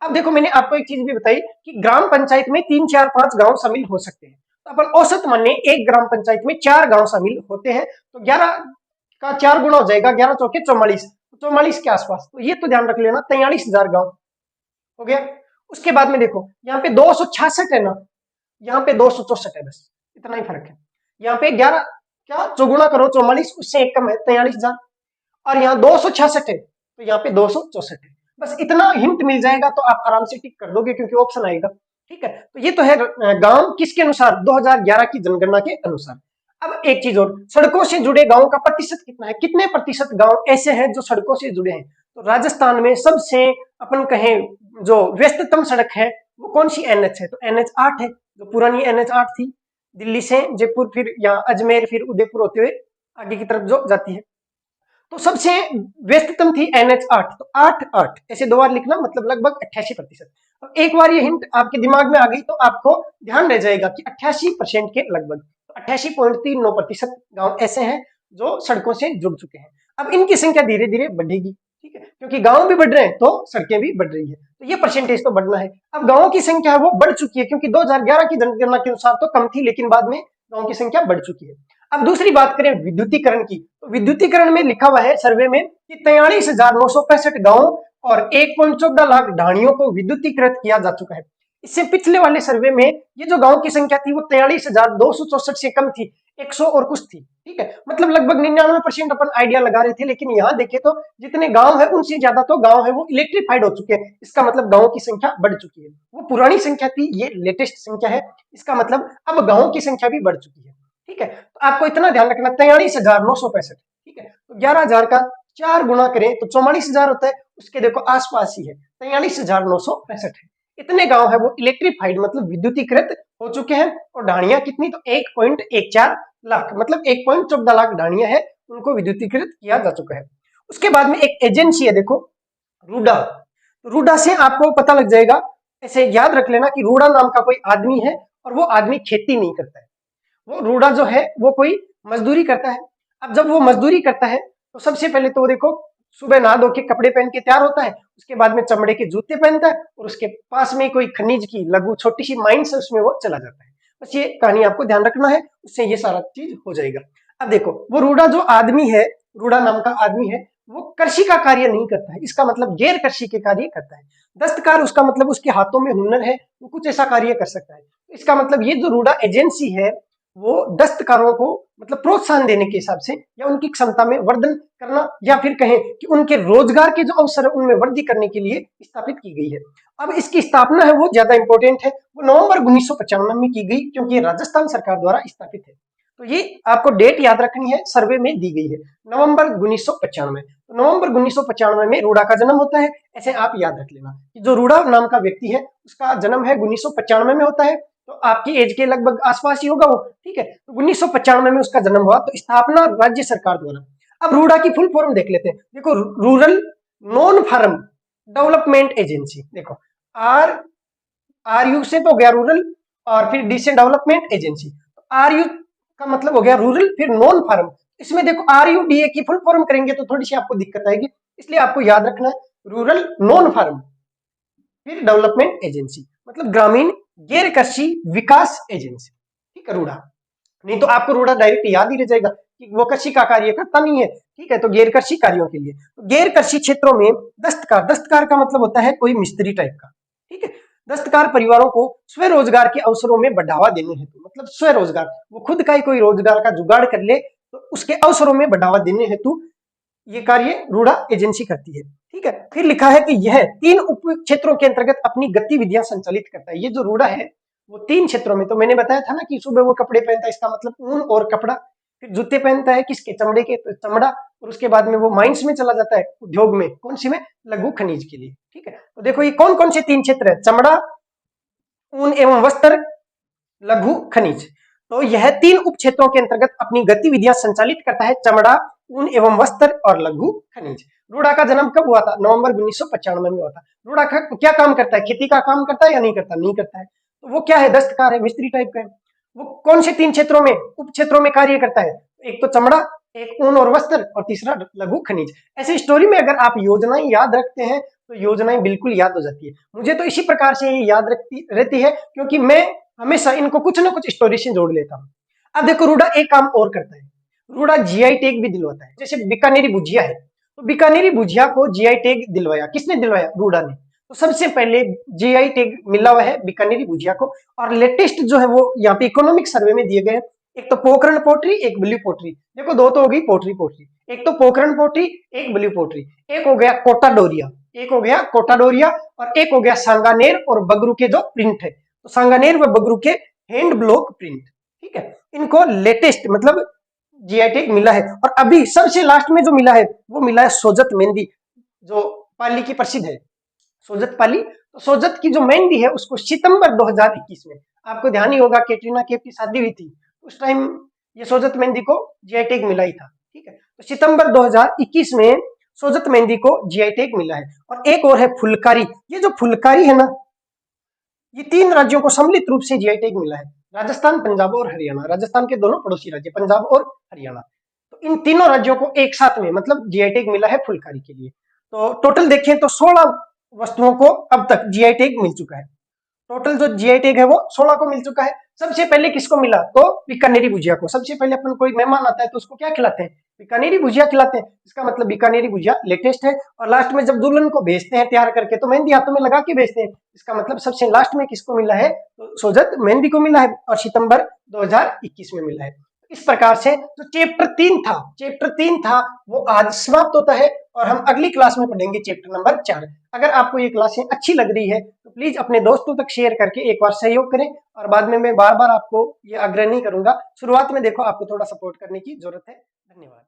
S1: अब देखो मैंने आपको एक चीज भी बताई कि ग्राम पंचायत में 3 4 5 गांव शामिल हो सकते हैं। तो अपन औसत माने एक ग्राम पंचायत में 4 गांव शामिल होते हैं। तो 11 का 4 गुना हो जाएगा, 11 चौके 44, 44 के आसपास। तो ये तो ध्यान रख लेना, 43,000 गांव हो गया। उसके बाद में देखो यहाँ पे 266 है ना, यहाँ पे 264 है, बस इतना ही फर्क है। यहाँ पे 11 क्या चौगुना करो 44, उससे एक कम है 43,000, और यहाँ 266 है तो यहाँ पे 264 है। बस इतना हिंट मिल जाएगा तो आप आराम से टिक कर दोगे क्योंकि ऑप्शन आएगा। ठीक है, तो ये तो है गांव किसके अनुसार, 2011 की जनगणना के अनुसार। अब एक चीज और, सड़कों से जुड़े गांवों का प्रतिशत कितना है, कितने प्रतिशत गांव ऐसे हैं जो सड़कों से जुड़े हैं। तो राजस्थान में सबसे अपन कहें जो व्यस्ततम सड़क है वो कौन सी NH है, तो NH 8 है, जो पुरानी NH 8 थी, दिल्ली से जयपुर फिर यहाँ अजमेर फिर उदयपुर होते हुए आगे की तरफ जो जाती है। तो सबसे व्यस्ततम थी NH 8, तो 8 ऐसे 2 बार लिखना, मतलब लगभग 88%। अब एक बार ये हिंट आपके दिमाग में आ गई तो आपको ध्यान रह जाएगा कि 88% के लगभग, 88.39% गांव ऐसे हैं जो सड़कों से जुड़ चुके हैं। अब इनकी संख्या धीरे धीरे बढ़ेगी, ठीक है, क्योंकि गांव भी बढ़ रहे हैं तो सड़कें भी बढ़ रही है, तो ये परसेंटेज तो बढ़ना है। अब गांवों की संख्या है वो बढ़ चुकी है, क्योंकि 2011 की जनगणना के अनुसार तो कम थी, लेकिन बाद में गांव की संख्या बढ़ चुकी है। अब दूसरी बात करें विद्युतीकरण की, तो विद्युतीकरण में लिखा हुआ है सर्वे में कि 43,965 गांव और 1.14 लाख ढाणियों को विद्युतीकृत किया जा चुका है। इससे पिछले वाले सर्वे में ये जो गांव की संख्या थी वो 43,264 से कम थी, 100 और कुछ थी। ठीक है, मतलब लगभग 99% अपन आइडिया लगा रहे थे, लेकिन यहाँ देखे तो जितने गांव है उनसे ज्यादा तो गांव है वो इलेक्ट्रिफाइड हो चुके हैं। इसका मतलब गांव की संख्या बढ़ चुकी है। वो पुरानी संख्या थी, ये लेटेस्ट संख्या है, इसका मतलब अब गांव की संख्या भी बढ़ चुकी है। ठीक है, तो आपको इतना ध्यान रखना, 43,965। ठीक है, तो 11,000 का 4 गुना करें तो 44,000 होता है, उसके देखो आसपास ही है, 43,965 है। इतने गांव है वो इलेक्ट्रिफाइड मतलब विद्युतीकृत हो चुके हैं। और ढाणियां कितनी, तो 1.14 लाख, मतलब 1.14 लाख ढाणियां है, उनको विद्युतीकृत किया जा चुका है। उसके बाद में एक एजेंसी है, देखो रूडा। तो रूडा से आपको पता लग जाएगा, ऐसे याद रख लेना कि रूडा नाम का कोई आदमी है और वो आदमी खेती नहीं करता है, वो रूडा जो है वो कोई मजदूरी करता है। अब जब वो मजदूरी करता है तो सबसे पहले तो देखो सुबह नहा धो के कपड़े पहन के तैयार होता है, उसके बाद में चमड़े के जूते पहनता है और उसके पास में कोई खनिज की लघु छोटी सी माइंस है उसमें वो चला जाता है। बस ये कहानी आपको ध्यान रखना है, उससे ये सारा चीज हो जाएगा। अब देखो वो रूडा जो आदमी है, रूडा नाम का आदमी है, वो कृषि का कार्य नहीं करता है, इसका मतलब गैर कृषि के कार्य करता है। दस्तकार उसका मतलब उसके हाथों में हुनर है, वो कुछ ऐसा कार्य कर सकता है। इसका मतलब ये जो रूडा एजेंसी है वो दस्तकारों को मतलब प्रोत्साहन देने के हिसाब से या उनकी क्षमता में वर्धन करना, या फिर कहें कि उनके रोजगार के जो अवसर है उनमें वृद्धि करने के लिए स्थापित की गई है। अब इसकी स्थापना है वो ज्यादा इंपॉर्टेंट है, वो नवंबर 1995 में की गई, क्योंकि राजस्थान सरकार द्वारा स्थापित है। तो ये आपको डेट याद रखनी है, सर्वे में दी गई है नवंबर 1995। तो नवंबर 1995 में रूडा का जन्म होता है। ऐसे आप याद रख लेना कि जो रूडा नाम का व्यक्ति है उसका जन्म है 1995 में होता है। तो आपकी एज के लगभग आसपास ही होगा वो, ठीक है। तो 1995 में उसका जन्म हुआ। तो स्थापना राज्य सरकार द्वारा। अब रूडा की फुल फॉर्म देख लेते हैं। देखो, rural non farm development agency. देखो, आर यू से तो हो गया रूरल, और फिर डी से डेवलपमेंट एजेंसी। आर यू का मतलब हो गया रूरल, फिर नॉन फार्म। इसमें देखो आर यू डी ए की फुल फॉर्म करेंगे तो थोड़ी सी आपको दिक्कत आएगी, इसलिए आपको याद रखना है रूरल नॉन फार्म, फिर डेवलपमेंट एजेंसी, मतलब ग्रामीण गैर कृषि विकास एजेंसी, ठीक है, रूडा। नहीं तो आपको रूडा डायरेक्ट याद ही रह जाएगा कि वो कृषि का कार्य करता नहीं है, ठीक है। तो गैर कृषि कार्यों के लिए, तो गैर कृषि क्षेत्रों में दस्तकार का मतलब होता है कोई मिस्त्री टाइप का, ठीक है। दस्तकार परिवारों को स्वरोजगार के अवसरों में बढ़ावा देने हेतु, मतलब स्वरोजगार, वो खुद का ही कोई रोजगार का जुगाड़ कर ले तो उसके अवसरों में बढ़ावा देने हेतु ये कार्य रूडा एजेंसी करती है, ठीक है। फिर लिखा है कि यह 3 उप क्षेत्रों के अंतर्गत अपनी गतिविधियां संचालित करता है। ये जो रूडा है वो 3 क्षेत्रों में, तो मैंने बताया था ना कि सुबह वो कपड़े पहनता है, इसका मतलब ऊन और कपड़ा। फिर जूते पहनता है किसके, चमड़े के, तो चमड़ा। और उसके बाद में वो माइंस में चला जाता है, उद्योग में, कौन सी में, लघु खनिज के लिए, ठीक है। तो देखो ये कौन कौन से 3 क्षेत्र है, चमड़ा, ऊन एवं वस्त्र, लघु खनिज। तो यह 3 उप क्षेत्रों के अंतर्गत अपनी गतिविधियां संचालित करता है, चमड़ा, ऊन एवं वस्त्र और लघु खनिज। रूडा का जन्म कब हुआ था, नवंबर 1995 में हुआ था। रूडा का क्या काम करता है, खेती का काम करता है या नहीं करता, नहीं करता है। तो वो क्या है, दस्तकार है, मिस्त्री टाइप का है। वो कौन से 3 क्षेत्रों में, उप क्षेत्रों में कार्य करता है, एक तो चमड़ा, एक ऊन और वस्त्र, और तीसरा लघु खनिज। ऐसे स्टोरी में अगर आप योजनाएं याद रखते हैं तो योजनाएं बिल्कुल याद हो जाती है। मुझे तो इसी प्रकार से ये याद रहती है, क्योंकि मैं हमेशा इनको कुछ ना कुछ स्टोरी से जोड़ लेता हूँ। अब देखो रूडा एक काम और करता है, रूडा जीआई टैग भी दिलवाता है। जैसे बीकानेरी भुजिया है, तो बीकानेरी भुजिया को जीआई टैग दिलवाया, किसने दिलवाया, रूडा ने। तो सबसे पहले जीआई टैग मिला हुआ है बीकानेरी भुजिया को। और लेटेस्ट जो है वो यहाँ पे इकोनॉमिक सर्वे में दिए गए, एक तो पोखरण पोट्री, एक ब्लू पोट्री। देखो 2 तो हो गई पोट्री पोट्री, एक तो पोखरण पोट्री, एक ब्लू पोट्री, एक हो गया कोटा डोरिया, एक हो गया कोटा डोरिया, और एक हो गया सांगानेर और बगरू के जो प्रिंट है, तो सांगानेर व बगरू के हैंड ब्लॉक प्रिंट, ठीक है। इनको लेटेस्ट मतलब जीआई टैग मिला है। और अभी सबसे लास्ट में जो मिला है वो मिला है सोजत मेहंदी, जो पाली की प्रसिद्ध है, सोजत पाली। तो सोजत की जो मेहंदी है उसको सितंबर 2021 में, आपको ध्यान ही होगा कैटरीना कैफ की शादी हुई थी, उस टाइम ये सोजत मेहंदी को जीआई टैग मिला ही था, ठीक है। तो सितंबर 2021 में सोजत मेहंदी को जीआई टैग मिला है। और एक और है फुलकारी। ये जो फुलकारी है ना, ये 3 राज्यों को सम्मिलित रूप से जीआई टैग मिला है, राजस्थान, पंजाब और हरियाणा। राजस्थान के दोनों पड़ोसी राज्य पंजाब और हरियाणा, तो इन तीनों राज्यों को एक साथ में मतलब जीआई टैग मिला है फुलकारी के लिए। तो टोटल देखें तो 16 वस्तुओं को अब तक जीआई टैग मिल चुका है। टोटल जो जीआई टैग है वो 16 को मिल चुका है। सबसे पहले किसको मिला, तो बीकानेरी भुजिया को। सबसे पहले अपन कोई मेहमान आता है तो उसको क्या खिलाते हैं, बीकानेरी भुजिया खिलाते हैं। इसका मतलब बीकानेरी भुजिया लेटेस्ट है। और लास्ट में जब दुल्हन को भेजते हैं तैयार करके तो मेहंदी हाथों में लगा के भेजते हैं, इसका मतलब सबसे लास्ट में किसको मिला है, तो सोजत मेहंदी को मिला है, और सितंबर 2021 में मिला है। इस प्रकार से जो चैप्टर 3 था वो आज समाप्त होता है, और हम अगली क्लास में पढ़ेंगे चैप्टर नंबर 4। अगर आपको ये क्लासें अच्छी लग रही है तो प्लीज अपने दोस्तों तक शेयर करके एक बार सहयोग करें। और बाद में मैं बार बार आपको ये आग्रह नहीं करूंगा, शुरुआत में देखो आपको थोड़ा सपोर्ट करने की जरूरत है। धन्यवाद।